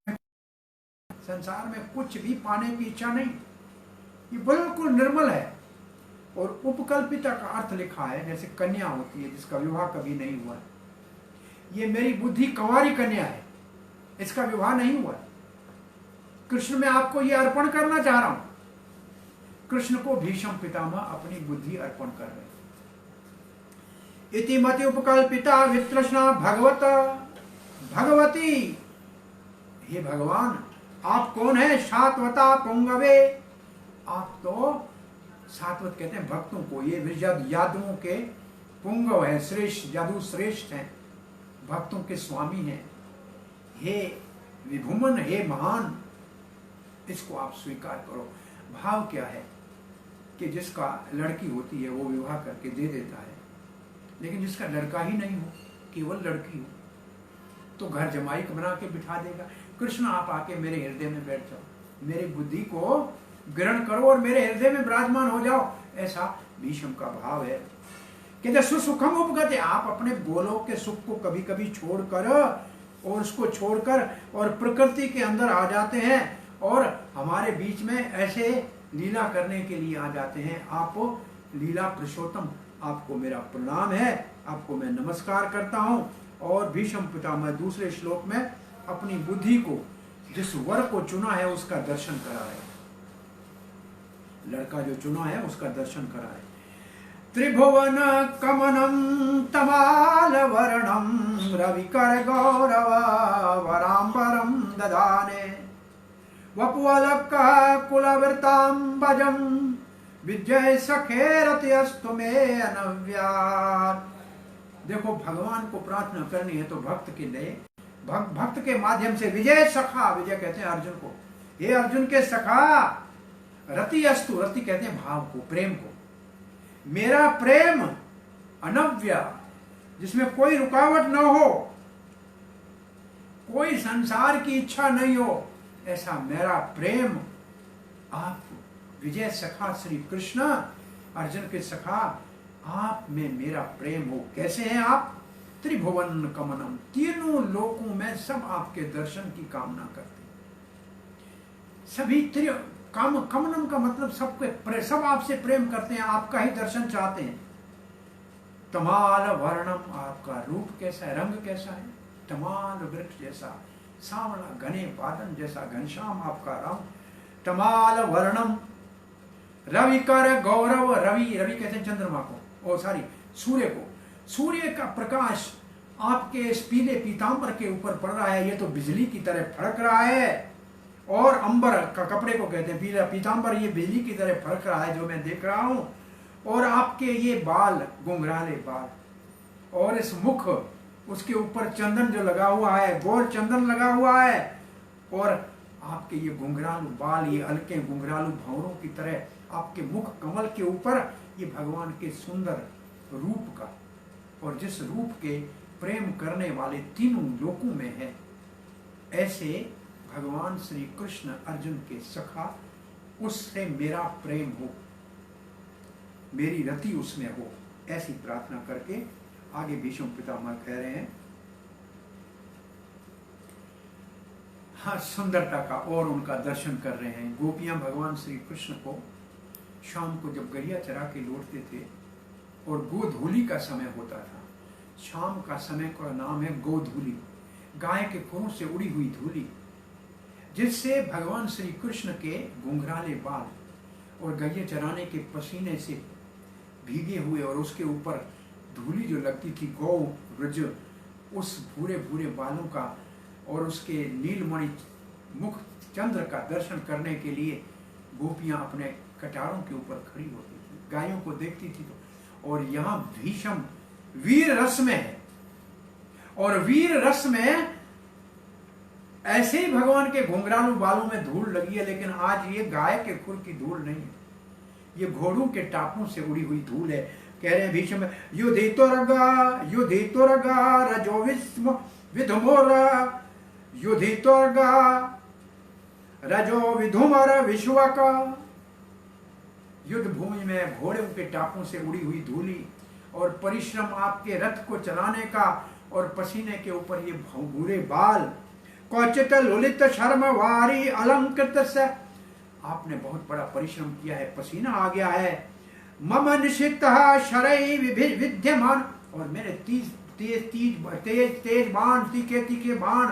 संसार में कुछ भी पाने की इच्छा नहीं, ये बिल्कुल निर्मल है। और उपकल्पिता का अर्थ लिखा है जैसे कन्या होती है जिसका विवाह कभी नहीं हुआ। ये मेरी बुद्धि कंवारी कन्या है, इसका विवाह नहीं हुआ। कृष्ण मैं आपको ये अर्पण करना चाह रहा हूं। कृष्ण को भीष्म पितामह अपनी बुद्धि अर्पण कर रहे। इति मति उपकल्पिता वितृष्णा भगवत, भगवती, हे भगवान आप कौन है? सात्वता पुंगवे, आप तो सात्वत कहते हैं भक्तों को, ये यादवों के पुंगव है, श्रेष्ठ, यादव श्रेष्ठ हैं, भक्तों के स्वामी हैं। हे विभुमन, हे महान, इसको आप स्वीकार करो। भाव क्या है कि जिसका लड़की होती है वो विवाह करके दे देता है, लेकिन जिसका लड़का ही नहीं हो, केवल लड़की हो, तो घर जमाई को बना के बिठा देगा। कृष्ण आप आके मेरे हृदय में बैठ जाओ, मेरी बुद्धि को ग्रहण करो और मेरे हृदय में विराजमान हो जाओ, ऐसा भीष्म का भाव है। कहते सुसुखम उपगते, आप अपने गोलोक के सुख को कभी कभी छोड़कर और उसको छोड़कर और प्रकृति के अंदर आ जाते हैं और हमारे बीच में ऐसे लीला करने के लिए आ जाते हैं। आप लीला पुरुषोत्तम, आपको मेरा प्रणाम है, आपको मैं नमस्कार करता हूं। और भीष्म पितामह दूसरे श्लोक में अपनी बुद्धि को, जिस वर को चुना है उसका दर्शन करा है, लड़का जो चुना है उसका दर्शन करा है। त्रिभुवन कमनम तमाल वर्णम रविकर गौरव वरांबरम ददाने वपुअलक कुलवृतांबजम विजय सखेरत्यस्तु में अनव्यार। देखो भगवान को प्रार्थना करनी है तो भक्त के लिए, भक्त के माध्यम से विजय सखा, विजय कहते हैं अर्जुन को, हे अर्जुन के सखा, रति अस्तु, रति कहते हैं भाव को, प्रेम को, मेरा प्रेम अनव्य, जिसमें कोई रुकावट न हो, कोई संसार की इच्छा नहीं हो, ऐसा मेरा प्रेम आप विजय सखा श्री कृष्ण, अर्जुन के सखा, आप में मेरा प्रेम हो। कैसे हैं आप? त्रिभुवन कमनम, तीनों लोकों में सब आपके दर्शन की कामना करते, सभी कमनम का मतलब सब आपसे प्रेम करते हैं, आपका ही दर्शन चाहते हैं। तमाल वर्णम, आपका रूप कैसा है, रंग कैसा है? तमाल वृक्ष जैसा, सांवला घने बादल जैसा घनश्याम आपका रंग। तमाल वर्णम रवि कर गौरव, रवि, रवि कहते हैं चंद्रमा को, और सूर्य को, सूर्य का प्रकाश आपके इस पीले पीतांबर के ऊपर पड़ रहा है, ये तो बिजली की तरह फड़क रहा है। और अंबर का कपड़े को कहते हैं पीला पीतांबर, ये बिजली की तरह फड़क रहा है जो मैं देख रहा हूं। और आपके ये बाल, घुंघराले बाल, और इस मुख, उसके ऊपर चंदन जो लगा हुआ है, गोल चंदन लगा हुआ है, और आपके ये घुंघरालू बाल, ये हल्के घुंघरालू भंवरों की तरह आपके मुख कमल के ऊपर, ये भगवान के सुंदर रूप का, और जिस रूप के प्रेम करने वाले तीनों लोकों में है, ऐसे भगवान श्री कृष्ण अर्जुन के सखा, उससे मेरा प्रेम हो, मेरी रति उसमें हो, ऐसी प्रार्थना करके आगे भीष्म पितामह कह रहे हैं। हाँ, सुंदरता का और उनका दर्शन कर रहे हैं। गोपियां भगवान श्री कृष्ण को शाम को जब गैया चरा के लौटते थे, और गोधूली का समय होता था, शाम का समय का नाम है गोधूली, गाय के खुरों से उड़ी हुई धूली, जिससे भगवान श्री कृष्ण के घुंघराले बाल और गैया चराने के पसीने से भीगे हुए, और उसके ऊपर धूली जो लगती थी गौ व्रज, उस भूरे भूरे बालों का और उसके नीलमणि मुख चंद्र का दर्शन करने के लिए गोपियां अपने कटारों के ऊपर खड़ी होती थी, गायों को देखती थी। तो और यहाँ भीष्म वीर रस में है, और वीर रस में ऐसे ही भगवान के घुंघरालू बालों में धूल लगी है, लेकिन आज ये गाय के खुर की धूल नहीं है, ये घोड़ों के टापों से उड़ी हुई धूल है। कह रहे हैं भीष्म, युधितो रगा रजो विधुमोरा युधितो रगा रजो विधुमर विश्व का। युद्ध भूमि में घोड़ों के टापों से उड़ी हुई धूली और परिश्रम आपके रथ को चलाने का और पसीने के ऊपर ये भूरे बाल, क्वचित लुलित शर्म वारी अलंकृत से, आपने बहुत बड़ा परिश्रम किया है, पसीना आ गया है। मम निशित शरई विद्यमान, और मेरे तेज बाण, तीखे बाण,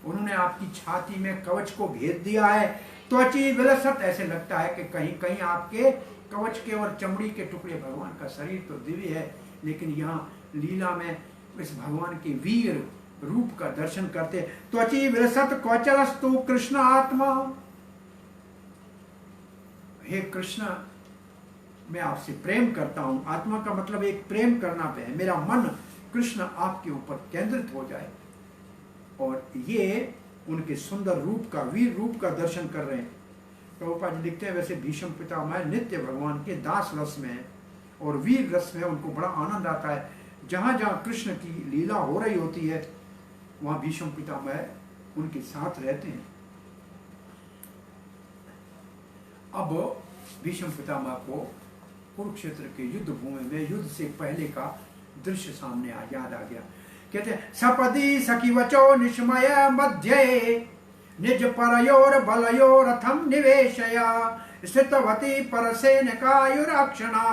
उन्होंने आपकी छाती में कवच को भेद दिया है। त्वची विलसत, ऐसे लगता है कि कहीं कहीं आपके कवच के और चमड़ी के टुकड़े, भगवान का शरीर तो दिव्य है, लेकिन यहाँ लीला में इस भगवान के वीर रूप का दर्शन करते। त्वची विलसत कौचलस्तु कृष्ण आत्मा, हे कृष्ण मैं आपसे प्रेम करता हूं। आत्मा का मतलब एक प्रेम करना पे है, मेरा मन कृष्ण आपके ऊपर केंद्रित हो जाए। और ये उनके सुंदर रूप का, वीर रूप का दर्शन कर रहे हैं। प्रभुपाद जी लिखते हैं, वैसे भीष्म पितामह नित्य भगवान के दास रस में है और वीर रस में उनको बड़ा आनंद आता है। जहां जहां कृष्ण की लीला हो रही होती है वहां भीष्म पितामह उनके साथ रहते हैं। अब भीष्म पितामह को कुरुक्षेत्र के युद्ध भूमि में युद्ध से पहले का दृश्य सामने याद आ गया। कहते हैं, सपदी सखी वचो निष्मय मध्य निज परयोर बलयो रथम निवेशया स्थितवती परसेनकायुरक्षणा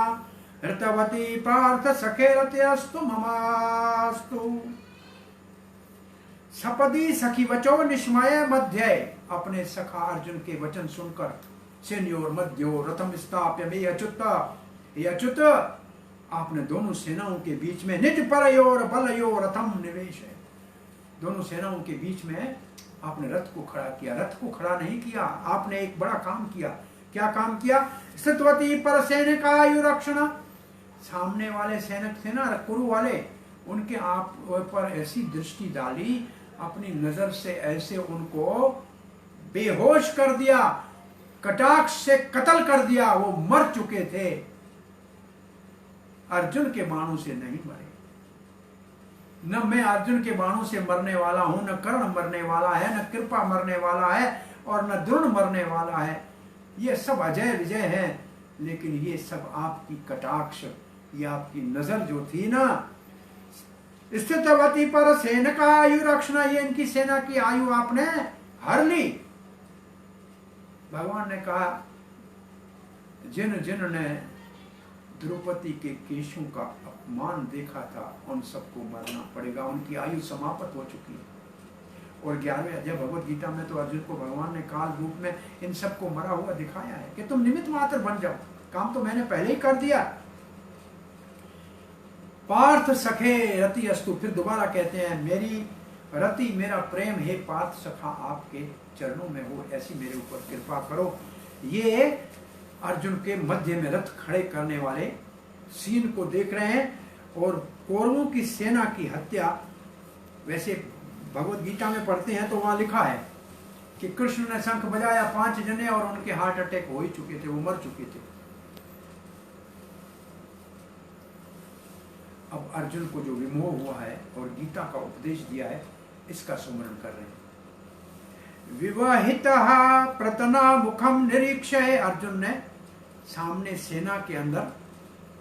ऋतवती पार्थ सखे रथस्तु ममास्तु। सपदी सखी वचो निष्मय मध्य, अपने सखा अर्जुन के वचन सुनकर सेनयोर मध्यो रथम स्थाप्य में अच्युत, आपने दोनों सेनाओं के बीच में निज परयोर बलयो रथम निवेश है, दोनों सेनाओं के बीच में आपने रथ को खड़ा किया। रथ को खड़ा नहीं किया, आपने एक बड़ा काम किया। क्या काम किया? स्थितवती पर सैनिकायुरक्षण, सामने वाले सैनिक थे ना कुरु वाले, उनके आप पर ऐसी दृष्टि डाली, अपनी नजर से ऐसे उनको बेहोश कर दिया, कटाक्ष से कत्ल कर दिया। वो मर चुके थे, अर्जुन के बाणों से नहीं मरे। न मैं अर्जुन के बाणों से मरने वाला हूं, न कर्ण मरने वाला है, न कृपा मरने वाला है, और न द्रोण मरने वाला है। ये सब अजय विजय है, लेकिन ये सब आपकी कटाक्ष, ये आपकी नजर जो थी ना, स्थितवती पर सेना आयु रक्षणा, ये इनकी सेना की आयु आपने हर ली। भगवान ने कहा, जिन जिन ने द्रौपदी के केशों का अपमान देखा था उन सबको मरना पड़ेगा, उनकी आयु समाप्त हो चुकी है। और 11वें अध्याय भगवद गीता में तो अर्जुन को भगवान ने काल रूप में इन सबको मरा हुआ दिखाया है कि तुम निमित्त मात्र बन जाओ, काम तो मैंने पहले ही कर दिया। पार्थ सखे रति अस्तु, फिर दोबारा कहते हैं, मेरी रति, मेरा प्रेम हे पार्थ सखा आपके चरणों में हो, ऐसी मेरे ऊपर कृपा करो। ये अर्जुन के मध्य में रथ खड़े करने वाले सीन को देख रहे हैं। और कौरवों की सेना की हत्या, वैसे भगवत गीता में पढ़ते हैं तो वहां लिखा है कि कृष्ण ने शंख बजाया, 5 जने और उनके हार्ट अटैक हो ही चुके थे, वो मर चुके थे। अब अर्जुन को जो विमोह हुआ है और गीता का उपदेश दिया है, इसका स्मरण कर रहे हैं। विवाहित प्रतना मुखम निरीक्षय, अर्जुन ने सामने सेना के अंदर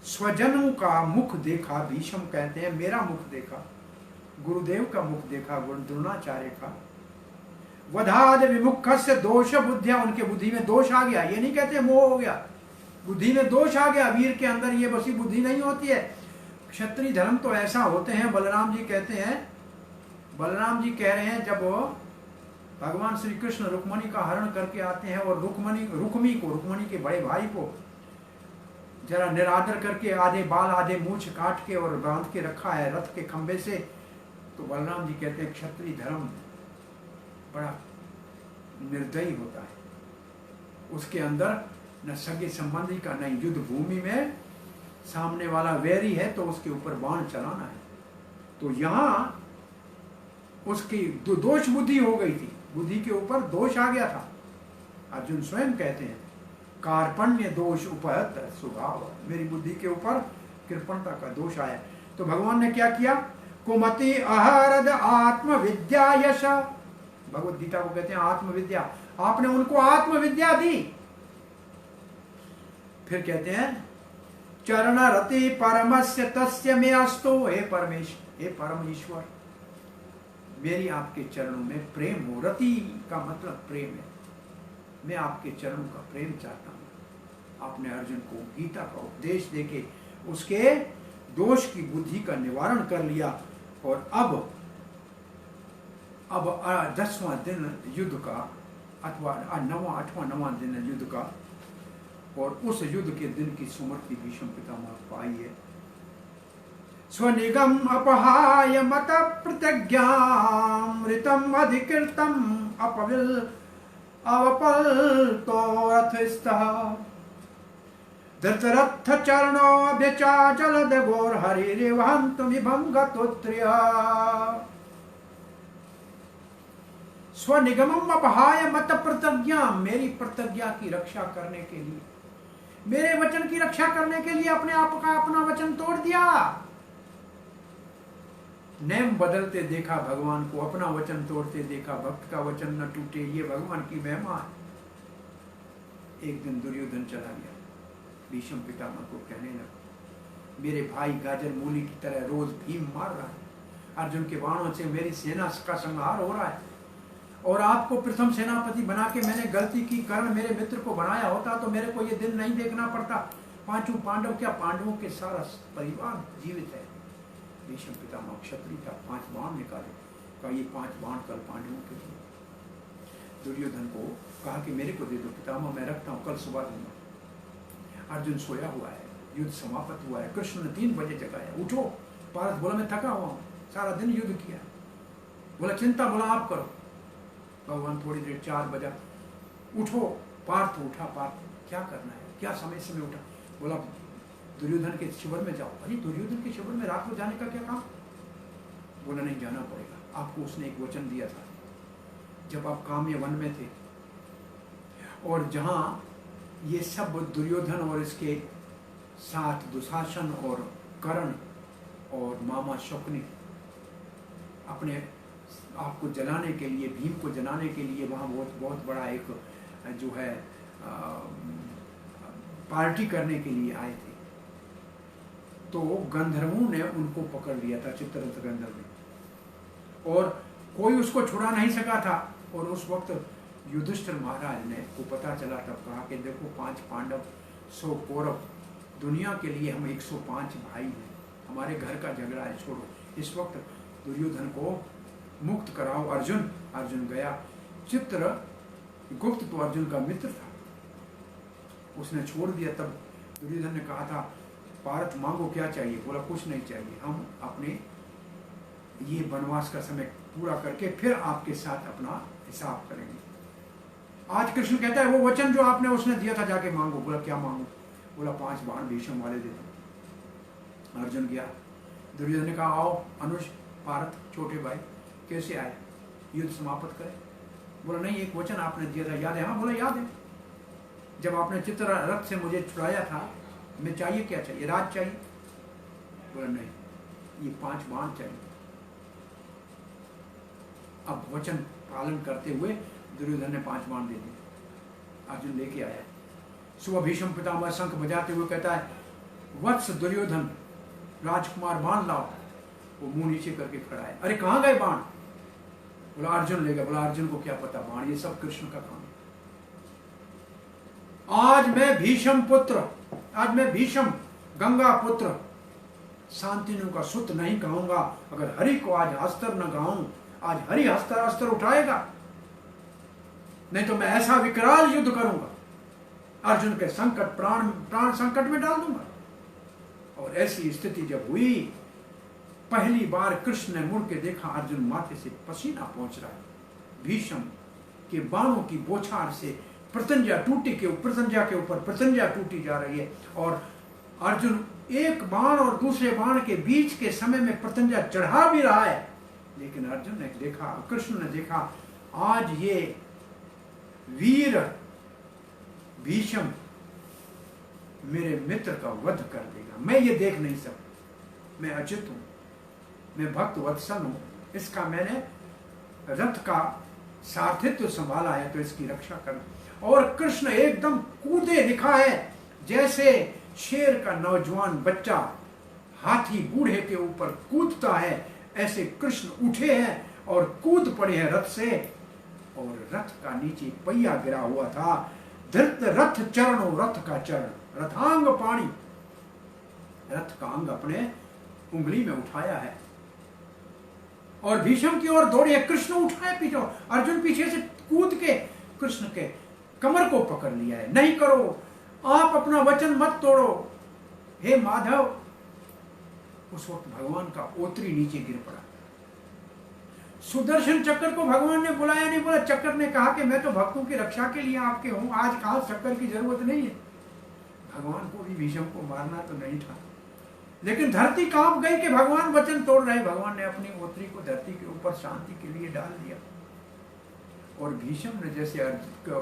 स्वजनों का मुख देखा। भीष्म कहते हैं, मेरा मुख देखा, गुरुदेव का मुख देखा, द्रोणाचार्य का। वधाद विमुख से दोष बुद्धिया, उनके बुद्धि में दोष आ गया। ये नहीं कहते मोह हो गया, बुद्धि में दोष आ गया। वीर के अंदर ये बसी बुद्धि नहीं होती है। क्षत्रिय धर्म तो ऐसा होते हैं, बलराम जी कहते हैं, बलराम जी कह रहे हैं, जब भगवान श्री कृष्ण रुक्मणी का हरण करके आते हैं और रुक्मणी के बड़े भाई को जरा निरादर करके आधे बाल आधे मूछ काट के और बांध के रखा है रथ के खंबे से, तो बलराम जी कहते हैं क्षत्रिय धर्म बड़ा निर्दयी होता है। उसके अंदर न सगे संबंधी का, न युद्ध भूमि में सामने वाला वैरी है तो उसके ऊपर बाण चलाना है। तो यहाँ उसकी दोष बुद्धि हो गई थी, बुद्धि के ऊपर दोष आ गया था। अर्जुन स्वयं कहते हैं कार्पण्य दोष उपहत स्वभाव, मेरी बुद्धि के ऊपर कृपणता का दोष आया। तो भगवान ने क्या किया, कुमति अहरद आत्मविद्या यश, भगवत गीता को कहते हैं आत्मविद्या, आपने उनको आत्मविद्या दी। फिर कहते हैं चरण रति परमस्य तस्य में अस्तो, हे परम ईश्वर, मेरी आपके चरणों में प्रेम हो। रति का मतलब प्रेम है, मैं आपके चरणों का प्रेम चाहता हूं। आपने अर्जुन को गीता का उपदेश देके उसके दोष की बुद्धि का निवारण कर लिया। और अब 10वां दिन युद्ध का, अथवा 8वां दिन युद्ध का, और उस युद्ध के दिन की सुमति भीष्म पितामह को आई है। स्वनिगम अपहाय मत प्रतिज्ञाम ऋतम अधिकृतम अपविल अवपल्तो रथस्थः धृतरथ चरणोऽभ्यचाचलद घोर हरिरिवहन्तुमिभं गतोत्र्य। स्वनिगमम अपहाय मत प्रतिज्ञा, मेरी प्रतिज्ञा की रक्षा करने के लिए, मेरे वचन की रक्षा करने के लिए अपने आप का अपना वचन तोड़ दिया। नेम बदलते देखा भगवान को, अपना वचन तोड़ते देखा, भक्त का वचन न टूटे, ये भगवान की महिमा है। एक दिन दुर्योधन चला गया, भीष्म पितामह को कहने लगा मेरे भाई गाजर मूली की तरह रोज भीम मार रहा है, अर्जुन के बाणों से मेरी सेना का संहार हो रहा है, और आपको प्रथम सेनापति बना के मैंने गलती की कारण मेरे मित्र को बनाया होता तो मेरे को ये दिन नहीं देखना पड़ता। पांचों पांडव, क्या पांडवों के सारा परिवार जीवित है। भीष्म पितामह क्षत्रिय था, 5 बाण निकाले, कहा ये 5 बाण कल पांडवों के लिए। दुर्योधन को कहा कि मेरे को दे दो पितामह, मैं रखता हूँ, कल सुबह दूंगा। अर्जुन सोया हुआ है, युद्ध समाप्त हुआ है, कृष्ण ने 3 बजे जगाया, उठो। पार्थ बोला मैं थका हुआ हूँ, सारा दिन युद्ध किया। बोला चिंता, बोला आप करो। भगवान थोड़ी देर 4 बजा, उठो। पार्थ उठा, पार्थ क्या करना है, क्या समय समय उठा। बोला दुर्योधन के शिविर में जाओ। अरे दुर्योधन के शिविर में रात को जाने का क्या काम। बोला नहीं जाना पड़ेगा, आपको उसने एक वचन दिया था जब आप काम्य वन में थे, और जहां ये सब दुर्योधन और इसके साथ दुशासन और कर्ण और मामा शकुनी अपने आपको जलाने के लिए, भीम को जलाने के लिए वहाँ बहुत बड़ा एक जो है पार्टी करने के लिए आए थे। तो गंधर्वों ने उनको पकड़ लिया था, चित्ररथ गंधर्व ने, और कोई उसको छुड़ा नहीं सका था। और उस वक्त युधिष्ठिर महाराज ने को पता चला, तब कहा कि देखो 5 पांडव 100 कौरव, दुनिया के लिए हम 105 भाई हैं, हमारे घर का झगड़ा है, छोड़ो। इस वक्त दुर्योधन को मुक्त कराओ। अर्जुन गया। चित्रगुप्त तो अर्जुन का मित्र था, उसने छोड़ दिया। तब दुर्योधन ने कहा था पार्थ मांगो क्या चाहिए। बोला कुछ नहीं चाहिए, हम अपने ये वनवास का समय पूरा करके फिर आपके साथ अपना हिसाब करेंगे। आज कृष्ण कहता है वो वचन जो आपने उसने दिया था जाके मांगो। बोला क्या मांगो। बोला 5 बाण भीष्म वाले दे दो। अर्जुन गया। दुर्योधन ने कहा आओ अनुज, पार्थ छोटे भाई कैसे आए, युद्ध समाप्त करें। बोला नहीं, एक वचन आपने दिया था, याद है। हाँ, बोला याद है। जब आपने चित्ररथ से मुझे छुड़ाया था, मैं चाहिए क्या चाहिए, राज चाहिए। बोला नहीं, ये 5 बाण चाहिए। अब वचन पालन करते हुए दुर्योधन ने 5 बाण दे दिए। अर्जुन लेके आया। सुबह भीष्म पितामह शंख बजाते हुए कहता है वत्स दुर्योधन, राजकुमार बाण लाओ। वो मुंह नीचे करके खड़ा है। अरे कहाँ गए बाण। बोला अर्जुन ले गया। बोला अर्जुन को क्या पता बाण, ये सब कृष्ण का काम है। आज मैं भीष्म पुत्र, आज मैं भीष्म गंगा पुत्र शांतिनु का सुत नहीं कहूंगा अगर हरि को आज अस्त्र न गाऊं। आज हरि अस्त्र उठाएगा, नहीं तो मैं ऐसा विकराल युद्ध करूंगा, अर्जुन के संकट प्राण संकट में डाल दूंगा। और ऐसी स्थिति जब हुई, पहली बार कृष्ण ने मुड़ के देखा, अर्जुन माथे से पसीना पहुंच रहा है। भीष्म के बाणों की बौछार से प्रत्यंजा के ऊपर प्रत्यंजा टूटी जा रही है, और अर्जुन एक बाण और दूसरे बाण के बीच के समय में प्रत्यंजा चढ़ा भी रहा है, लेकिन अर्जुन ने देखा, कृष्ण ने देखा, आज ये वीर भीष्म मेरे मित्र का वध कर देगा, मैं ये देख नहीं सकता, मैं अचित हूं, मैं भक्त वत्सल हूं, इसका मैंने रथ का सारथित्व संभाला है, तो इसकी रक्षा करना। और कृष्ण एकदम कूदे दिखा है, जैसे शेर का नौजवान बच्चा हाथी बूढ़े के ऊपर कूदता है, ऐसे कृष्ण उठे हैं और कूद पड़े हैं रथ से, और रथ का नीचे पहिया गिरा हुआ था। धृत रथ चरणों, रथ का चरण, रथांग पाणी, रथ का अंग अपने उंगली में उठाया है और भीष्म की ओर दौड़े। कृष्ण उठाए पीछे, अर्जुन पीछे से कूद के कृष्ण के कमर को पकड़ लिया है। नहीं करो, आप अपना वचन मत तोड़ो, हे माधव। उस वक्त भगवान का ओतरी नीचे गिर पड़ा। सुदर्शन चक्र को भगवान ने बुलाया, नहीं बोला। चक्र ने कहा कि मैं तो भक्तों की रक्षा के लिए आपके हूं, आज कहां चक्र की जरूरत नहीं है। भगवान को भी भीष्म को मारना तो नहीं था, लेकिन धरती कांप गई कि भगवान वचन तोड़ रहे। भगवान ने अपनी ओतरी को धरती के ऊपर शांति के लिए डाल दिया। और भीष्म ने जैसे अर्जुन को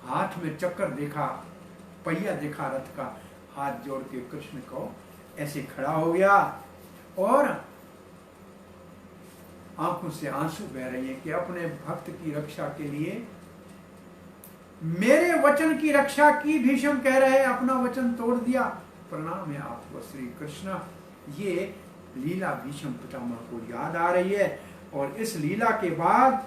हाथ में चक्कर देखा, पहिया देखा रथ का, हाथ जोड़ के कृष्ण को ऐसे खड़ा हो गया और आंखों से आंसू बह रहे हैं कि अपने भक्त की रक्षा के लिए मेरे वचन की रक्षा की। भीष्म कह रहे हैं अपना वचन तोड़ दिया, प्रणाम है आपको श्री कृष्ण। ये लीला भीष्म पितामह को याद आ रही है। और इस लीला के बाद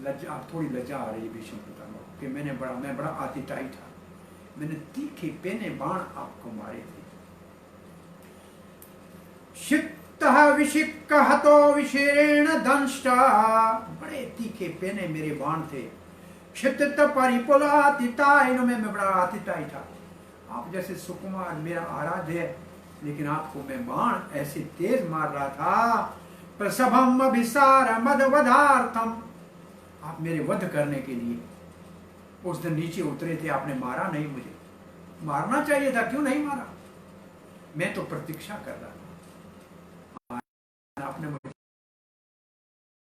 लज्जा, थोड़ी लज्जा आ रही है भीष्म पितामह को कि मैं बड़ा आतिताई था, मैंने तीखे पेने बाण आपको मारे थे। शिक्तः विशिक्कहतो विशेरेण दंष्टा, बड़े तीखे पेने मेरे बाण थे। क्षिप्त परिपुलातिताय, में मैं बड़ा आतिताई था। आप जैसे सुकुमार मेरा आराध्य है, लेकिन आपको मैं बाण ऐसे तेज मार रहा था। प्रसभम अभिसार मदवधार्थम, आप मेरे वध करने के लिए उस दिन नीचे उतरे थे, आपने मारा नहीं। मुझे मारना चाहिए था, क्यों नहीं मारा? मैं तो प्रतीक्षा कर रहा था, आपने मुझे,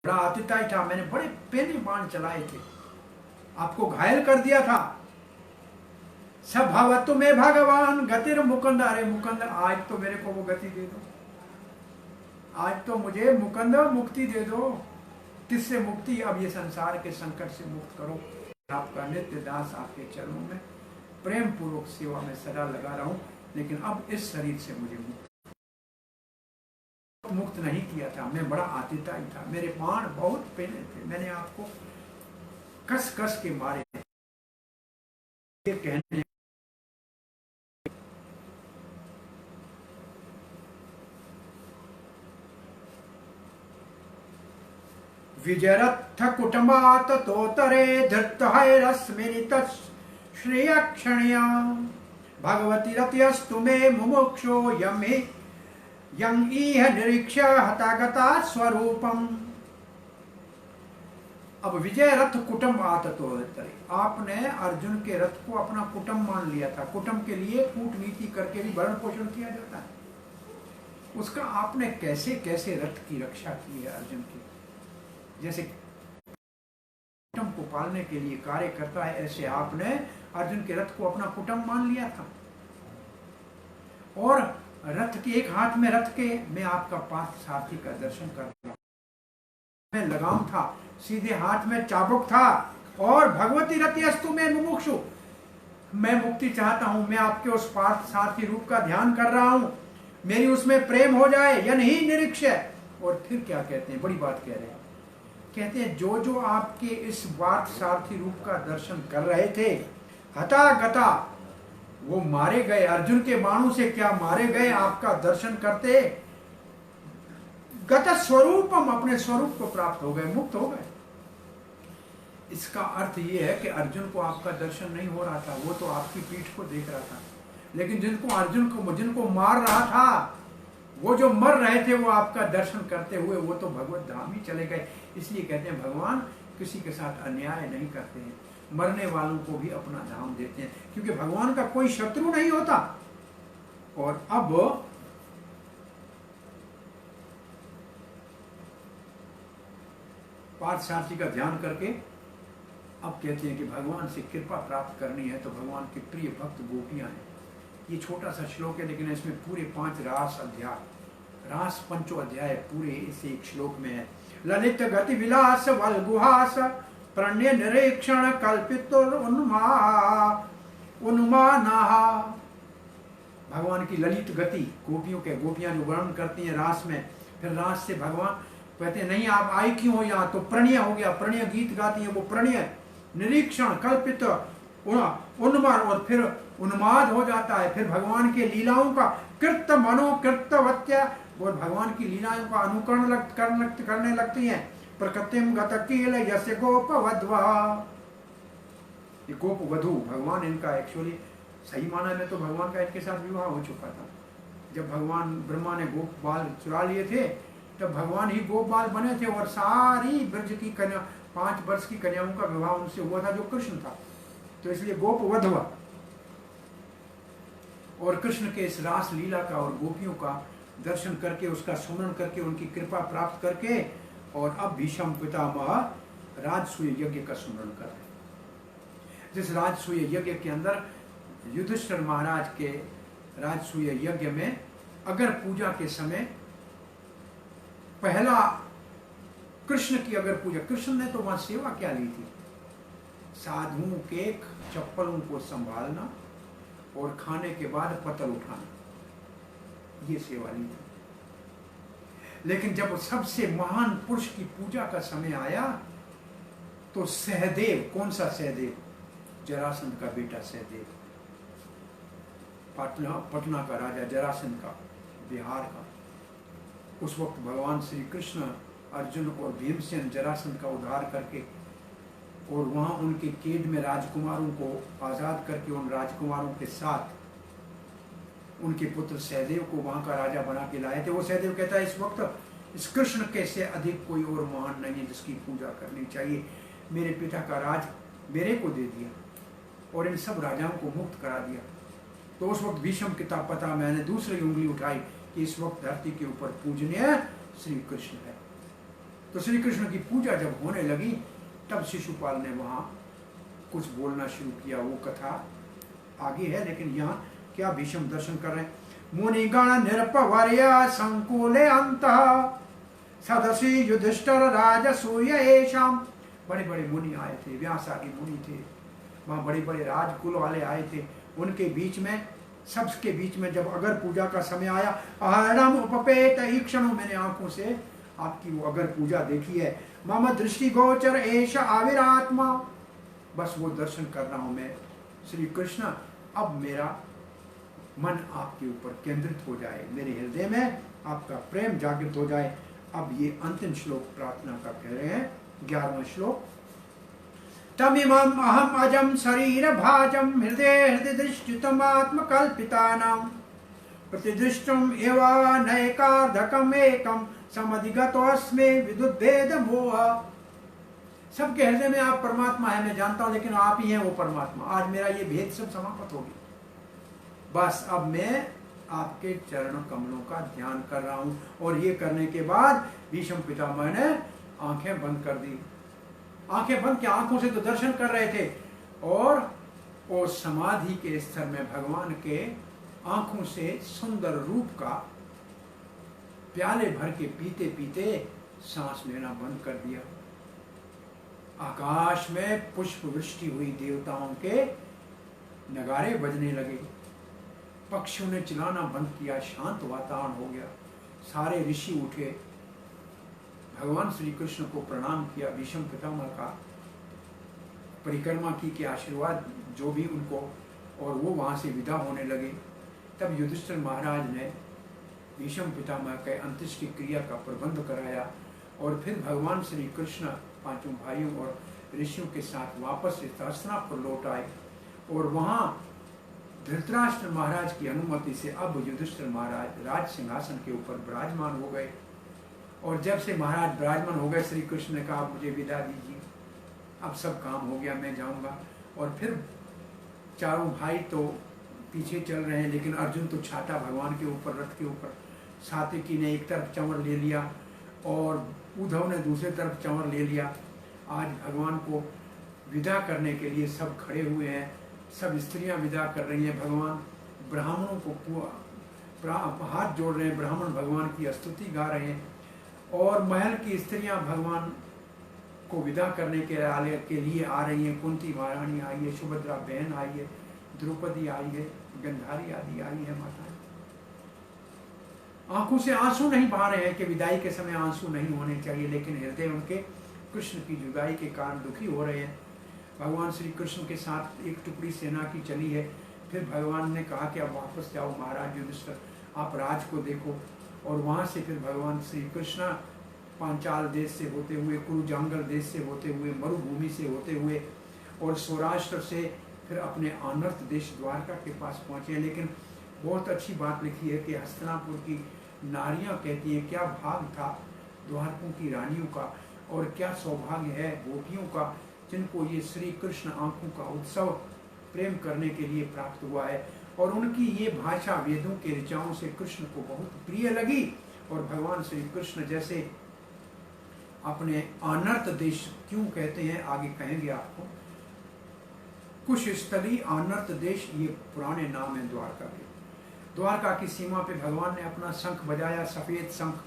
बड़ा आतिताई था, मैंने बड़े पेने बाण चलाए थे, आपको घायल कर दिया था। सभवतु में भगवान गतिर मुकुंद, अरे मुकुंद आज तो मेरे को वो गति दे दो, आज तो मुझे मुकुंद मुक्ति दे दो। किससे मुक्ति? अब ये संसार के संकट से मुक्त करो। आपका नित्य दास आपके चरणों में प्रेम पूर्वक सेवा में सदा लगा रहा हूं, लेकिन अब इस शरीर से मुझे मुक्त नहीं किया था। मैं बड़ा आतिताई था, मेरे बाण बहुत पेने थे, मैंने आपको कस कस के मारे थे। ये कहने विजरथ कुटुंबात तोतरे धृतहैरस्मिनित श्रेयक्षण्या भगवती रत्यस्तु मे मुमुक्षो यमे यं इह निरीक्ष्य हतागता स्वरूपम। अब विजय रथ कुटुंब आततोतरे, आपने अर्जुन के रथ को अपना कुटुंब मान लिया था। कुटुंब के लिए कूटनीति करके भी भरण पोषण किया जाता है। उसका आपने कैसे कैसे रथ की रक्षा की है अर्जुन की। जैसे कुटुंब को पालने के लिए कार्य करता है, ऐसे आपने अर्जुन के रथ को अपना कुटुंब मान लिया था। और रथ के एक हाथ में रथ के मैं आपका पार्थ सारथी का दर्शन कर रहा हूं, लगाम था, सीधे हाथ में चाबुक था। और भगवती रत्यस्तु में मुमुक्षु, मैं मुक्ति चाहता हूं, मैं आपके उस पार्थ सारथी रूप का ध्यान कर रहा हूं, मेरी उसमें प्रेम हो जाए। यन ही निरीक्ष्य। और फिर क्या कहते हैं, बड़ी बात कह रहे हैं, कहते हैं जो जो आपके इस पार्थ सारथी रूप का दर्शन कर रहे थे, हता गता, वो मारे गए। अर्जुन के बाणों से क्या मारे गए, आपका दर्शन करते गत स्वरूपम, अपने स्वरूप को प्राप्त हो गए, मुक्त हो गए। इसका अर्थ यह है कि अर्जुन को आपका दर्शन नहीं हो रहा था, वो तो आपकी पीठ को देख रहा था। लेकिन जिनको मार रहा था, वो जो मर रहे थे, वो आपका दर्शन करते हुए वो तो भगवत धाम ही चले गए। इसलिए कहते हैं भगवान किसी के साथ अन्याय नहीं करते हैं। मरने वालों को भी अपना धाम देते हैं, क्योंकि भगवान का कोई शत्रु नहीं होता। और अब पार्थसारथी का ध्यान करके अब कहते हैं कि भगवान से कृपा प्राप्त करनी है तो भगवान के प्रिय भक्त गोपियां हैं। ये छोटा सा श्लोक है, लेकिन इसमें पूरे 5 रास अध्याय, रास पंचो अध्याय पूरे इस एक श्लोक में है। ललित गति विलास वल गुहास प्रणय निरीक्षण कल्पित उन्मानाहा। भगवान की ललित गति, गोपियां जो वर्णन करती हैं रास में, फिर रास से भगवान कहते हैं नहीं आप आई क्यों हो यहाँ, तो प्रणय हो गया, प्रणय गीत गाती है वो प्रणय, निरीक्षण कल्पित उन्माद, और फिर उन्माद हो जाता है। फिर भगवान के लीलाओं का कृत मनोकृतवत्या, और भगवान की लीलाओं का अनुकरण करने लगती हैं। प्रकृतिम गतकील यस्य गोप वधवा, ये गोप वधु भगवान इनका एक्चुअली सही माना में तो भगवान का इनके साथ विवाह हो चुका था। जब भगवान ब्रह्मा ने गोप बाल चुरा लिए थे तब भगवान ही गोप बाल बने थे, और सारी ब्रज की कन्या 5 वर्ष की कन्याओं का विवाह उनसे हुआ था जो कृष्ण था, तो इसलिए गोप वधवा। और कृष्ण के इस रास लीला का और गोपियों का दर्शन करके, उसका सुमरण करके, उनकी कृपा प्राप्त करके, और अब भीष्म पितामह राजसूय यज्ञ का सुमरण कर रहे हैं। जिस राजसूय यज्ञ के अंदर युधिष्ठिर महाराज के राजसूय यज्ञ में अगर पूजा के समय पहला कृष्ण की अगर पूजा, कृष्ण ने तो वहां सेवा क्या ली थी, साधुओं के चप्पलों को संभालना और खाने के बाद पतल उठाना, ये सेवा ली थी। लेकिन जब सबसे महान पुरुष की पूजा का समय आया तो सहदेव, कौन सा सहदेव, जरासंध का बेटा सहदेव, पटना का राजा जरासंध का, बिहार का। उस वक्त भगवान श्री कृष्ण अर्जुन और भीमसेन जरासंध का उद्धार करके और वहां उनके कैद में राजकुमारों को आजाद करके उन राजकुमारों के साथ उनके पुत्र सहदेव को वहां का राजा बना के लाए थे। वो सहदेव कहता है इस वक्त इस कृष्ण के से अधिक कोई और महान नहीं है जिसकी पूजा करनी चाहिए। मेरे पिता का राज मेरे को दे दिया और इन सब राजाओं को मुक्त करा दिया। तो उस वक्त भीष्म पिता पता मैंने दूसरी उंगली उठाई कि इस वक्त धरती के ऊपर पूजनीय श्री कृष्ण है। तो श्री कृष्ण की पूजा जब होने लगी तब शिशुपाल ने वहां कुछ बोलना शुरू किया। वो कथा आगे है, लेकिन यहाँ क्या भीष्म दर्शन कर रहे हैं। मुनिगण निरपवर्य संकुले अंतः सदसी युधिष्ठिर राजसूय एषाम। बड़े बड़े मुनि आए थे, व्यास आदि मुनि थे, वहां बड़े बड़े राजकुल वाले आए थे। उनके बीच में, सबके बीच में जब अगर पूजा का समय आया, अहरम उपपेत ईक्षणों, मैंने आंखों से आपकी वो अगर पूजा देखी है। मम दृष्टि गोचर एष आविरात्मा, बस वो दर्शन कर रहा हूं मैं श्री कृष्ण। अब मेरा मन आपके ऊपर केंद्रित हो जाए, मेरे हृदय में आपका प्रेम जागृत हो जाए। अब ये अंतिम श्लोक प्रार्थना का कह रहे हैं, 11वां श्लोक। तमिमं अहम अजम शरीर भाजम हृदय हृदय दृष्टितम आत्मकल्पितानां प्रतिदृष्टुम एव नैकार्धकम एकम समधिगतोऽस्मि विदुद्भेद मोह। सबके हृदय में आप परमात्मा है, मैं जानता हूं, लेकिन आप ही हैं वो परमात्मा। आज मेरा ये भेद सब समाप्त हो गया। बस अब मैं आपके चरण कमलों का ध्यान कर रहा हूं। और ये करने के बाद भीष्म पितामह ने आंखें बंद कर दी। आंखें बंद के आंखों से तो दर्शन कर रहे थे, और समाधि के स्तर में भगवान के आंखों से सुंदर रूप का प्याले भर के पीते पीते सांस लेना बंद कर दिया। आकाश में पुष्प वृष्टि हुई, देवताओं के नगारे बजने लगे, पक्षियों ने चिल्लाना बंद किया, शांत वातावरण हो गया। सारे ऋषि उठे, भगवान श्री कृष्ण को प्रणाम किया, भीष्म पितामह का परिक्रमा की के आशीर्वाद जो भी उनको, और वो वहां से विदा होने लगे। तब युधिष्ठिर महाराज ने भीष्म पितामह के अंत्येष्टि क्रिया का प्रबंध कराया, और फिर भगवान श्री कृष्ण पांचों भाइयों और ऋषियों के साथ वापस से हस्तिनापुर लौट आए। और वहां धृतराष्ट्र महाराज की अनुमति से अब युधिष्ठिर महाराज राज सिंहासन के ऊपर विराजमान हो गए। और जब से महाराज विराजमान हो गए, श्री कृष्ण ने कहा मुझे विदा दीजिए। अब सब काम हो गया, मैं जाऊंगा। और फिर चारों भाई तो पीछे चल रहे हैं, लेकिन अर्जुन तो छाता भगवान के ऊपर, रथ के ऊपर। सात्यकी ने एक तरफ चंवर ले लिया और उद्धव ने दूसरे तरफ चंवर ले लिया। आज भगवान को विदा करने के लिए सब खड़े हुए हैं, सब स्त्रियां विदा कर रही हैं। भगवान ब्राह्मणों को हाथ जोड़ रहे हैं, ब्राह्मण भगवान की स्तुति गा रहे हैं, और महल की स्त्रियां भगवान को विदा करने के लिए आ रही हैं। कुंती महारानी आई है, सुभद्रा बहन आई है, द्रौपदी आई है, गंधारी आदि आई है माताएं। आंखों से आंसू नहीं बहा रहे हैं कि विदाई के समय आंसू नहीं होने चाहिए, लेकिन हृदय उनके कृष्ण की जुदाई के कारण दुखी हो रहे हैं। भगवान श्री कृष्ण के साथ एक टुकड़ी सेना की चली है। फिर भगवान ने कहा कि अब वापस जाओ महाराज युधिष्ठिर, आप राज को देखो। और वहां से फिर भगवान श्री कृष्ण पांचाल देश से होते हुए, कुरुजांगल देश से होते हुए, मरुभूमि से होते हुए और सौराष्ट्र से फिर अपने अनर्थ देश द्वारका के पास पहुंचे। लेकिन बहुत अच्छी बात लिखी है कि हस्तिनापुर की नारियां कहती हैं, क्या भाग था द्वारकों की रानियों का, और क्या सौभाग्य है गोपियों का, जिनको ये श्री कृष्ण आंखों का उत्सव प्रेम करने के लिए प्राप्त हुआ है। और उनकी ये भाषा वेदों के ऋचाओं से कृष्ण को बहुत प्रिय लगी। और भगवान श्री कृष्ण जैसे अपने अनर्थ देश क्यों कहते हैं, आगे कहेंगे आपको। कुश स्थली अनर्थ देश, ये पुराने नाम है द्वारका के। द्वारका की सीमा पे भगवान ने अपना शंख बजाया, सफेद शंख,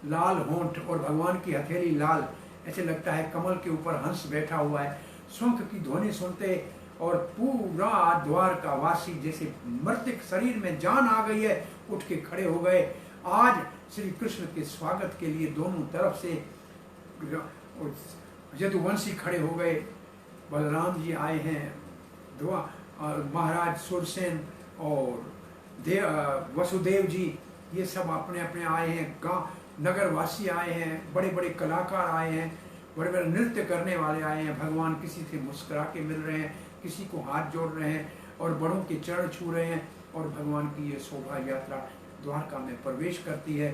लाल होंठ, और भगवान की हथेली लाल, ऐसे लगता है कमल के ऊपर हंस बैठा हुआ है। शंख की ध्वनि सुनते और पूरा द्वारका वासी जैसे मृतिक शरीर में जान आ गई है, उठ के खड़े हो गए। आज श्री कृष्ण के स्वागत के लिए दोनों तरफ से यदुवंशी खड़े हो गए। बलराम जी आए हैं, महाराज सुरसेन और वसुदेव जी, ये सब अपने अपने आए हैं। गांव नगरवासी आए हैं, बड़े बड़े कलाकार आए हैं, बड़े बड़े नृत्य करने वाले आए हैं। भगवान किसी से मुस्कुरा के मिल रहे हैं, किसी को हाथ जोड़ रहे हैं और बड़ों के चरण छू रहे हैं। और भगवान की ये शोभा यात्रा द्वारका में प्रवेश करती है।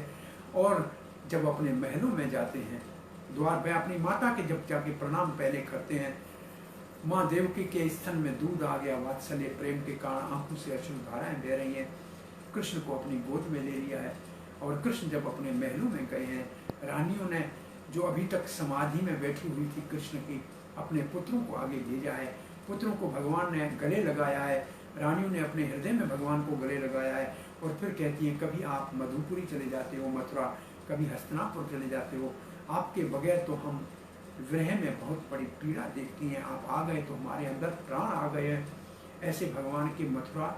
और जब अपने महलों में जाते हैं, द्वार पे अपनी माता के जब जाके प्रणाम पहले करते हैं, माँ देवकी के स्तन में दूध आ गया, वात्सल्य प्रेम के कारण आंखों से अश्रु धाराएं बह रही हैं। कृष्ण को अपनी गोद में ले लिया है। और कृष्ण जब अपने महलों में गए हैं, रानियों ने जो अभी तक समाधि में बैठी हुई थी कृष्ण की, अपने पुत्रों को आगे भेजा है। पुत्रों को भगवान ने गले लगाया है, रानियों ने अपने हृदय में भगवान को गले लगाया है। और फिर कहती हैं, कभी आप मधुपुरी चले जाते हो मथुरा, कभी हस्तिनापुर चले जाते हो, आपके बगैर तो हम विरह में बहुत बड़ी पीड़ा देखती हैं, आप आ गए तो हमारे अंदर प्राण आ गए हैं। ऐसे भगवान की मथुरा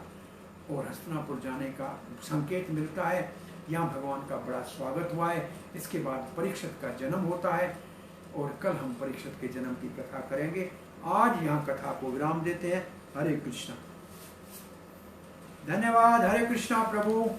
और हस्तिनापुर जाने का संकेत मिलता है। यहाँ भगवान का बड़ा स्वागत हुआ है। इसके बाद परीक्षित का जन्म होता है और कल हम परीक्षित के जन्म की कथा करेंगे। आज यहाँ कथा को विराम देते हैं। हरे कृष्णा। धन्यवाद। हरे कृष्णा प्रभु।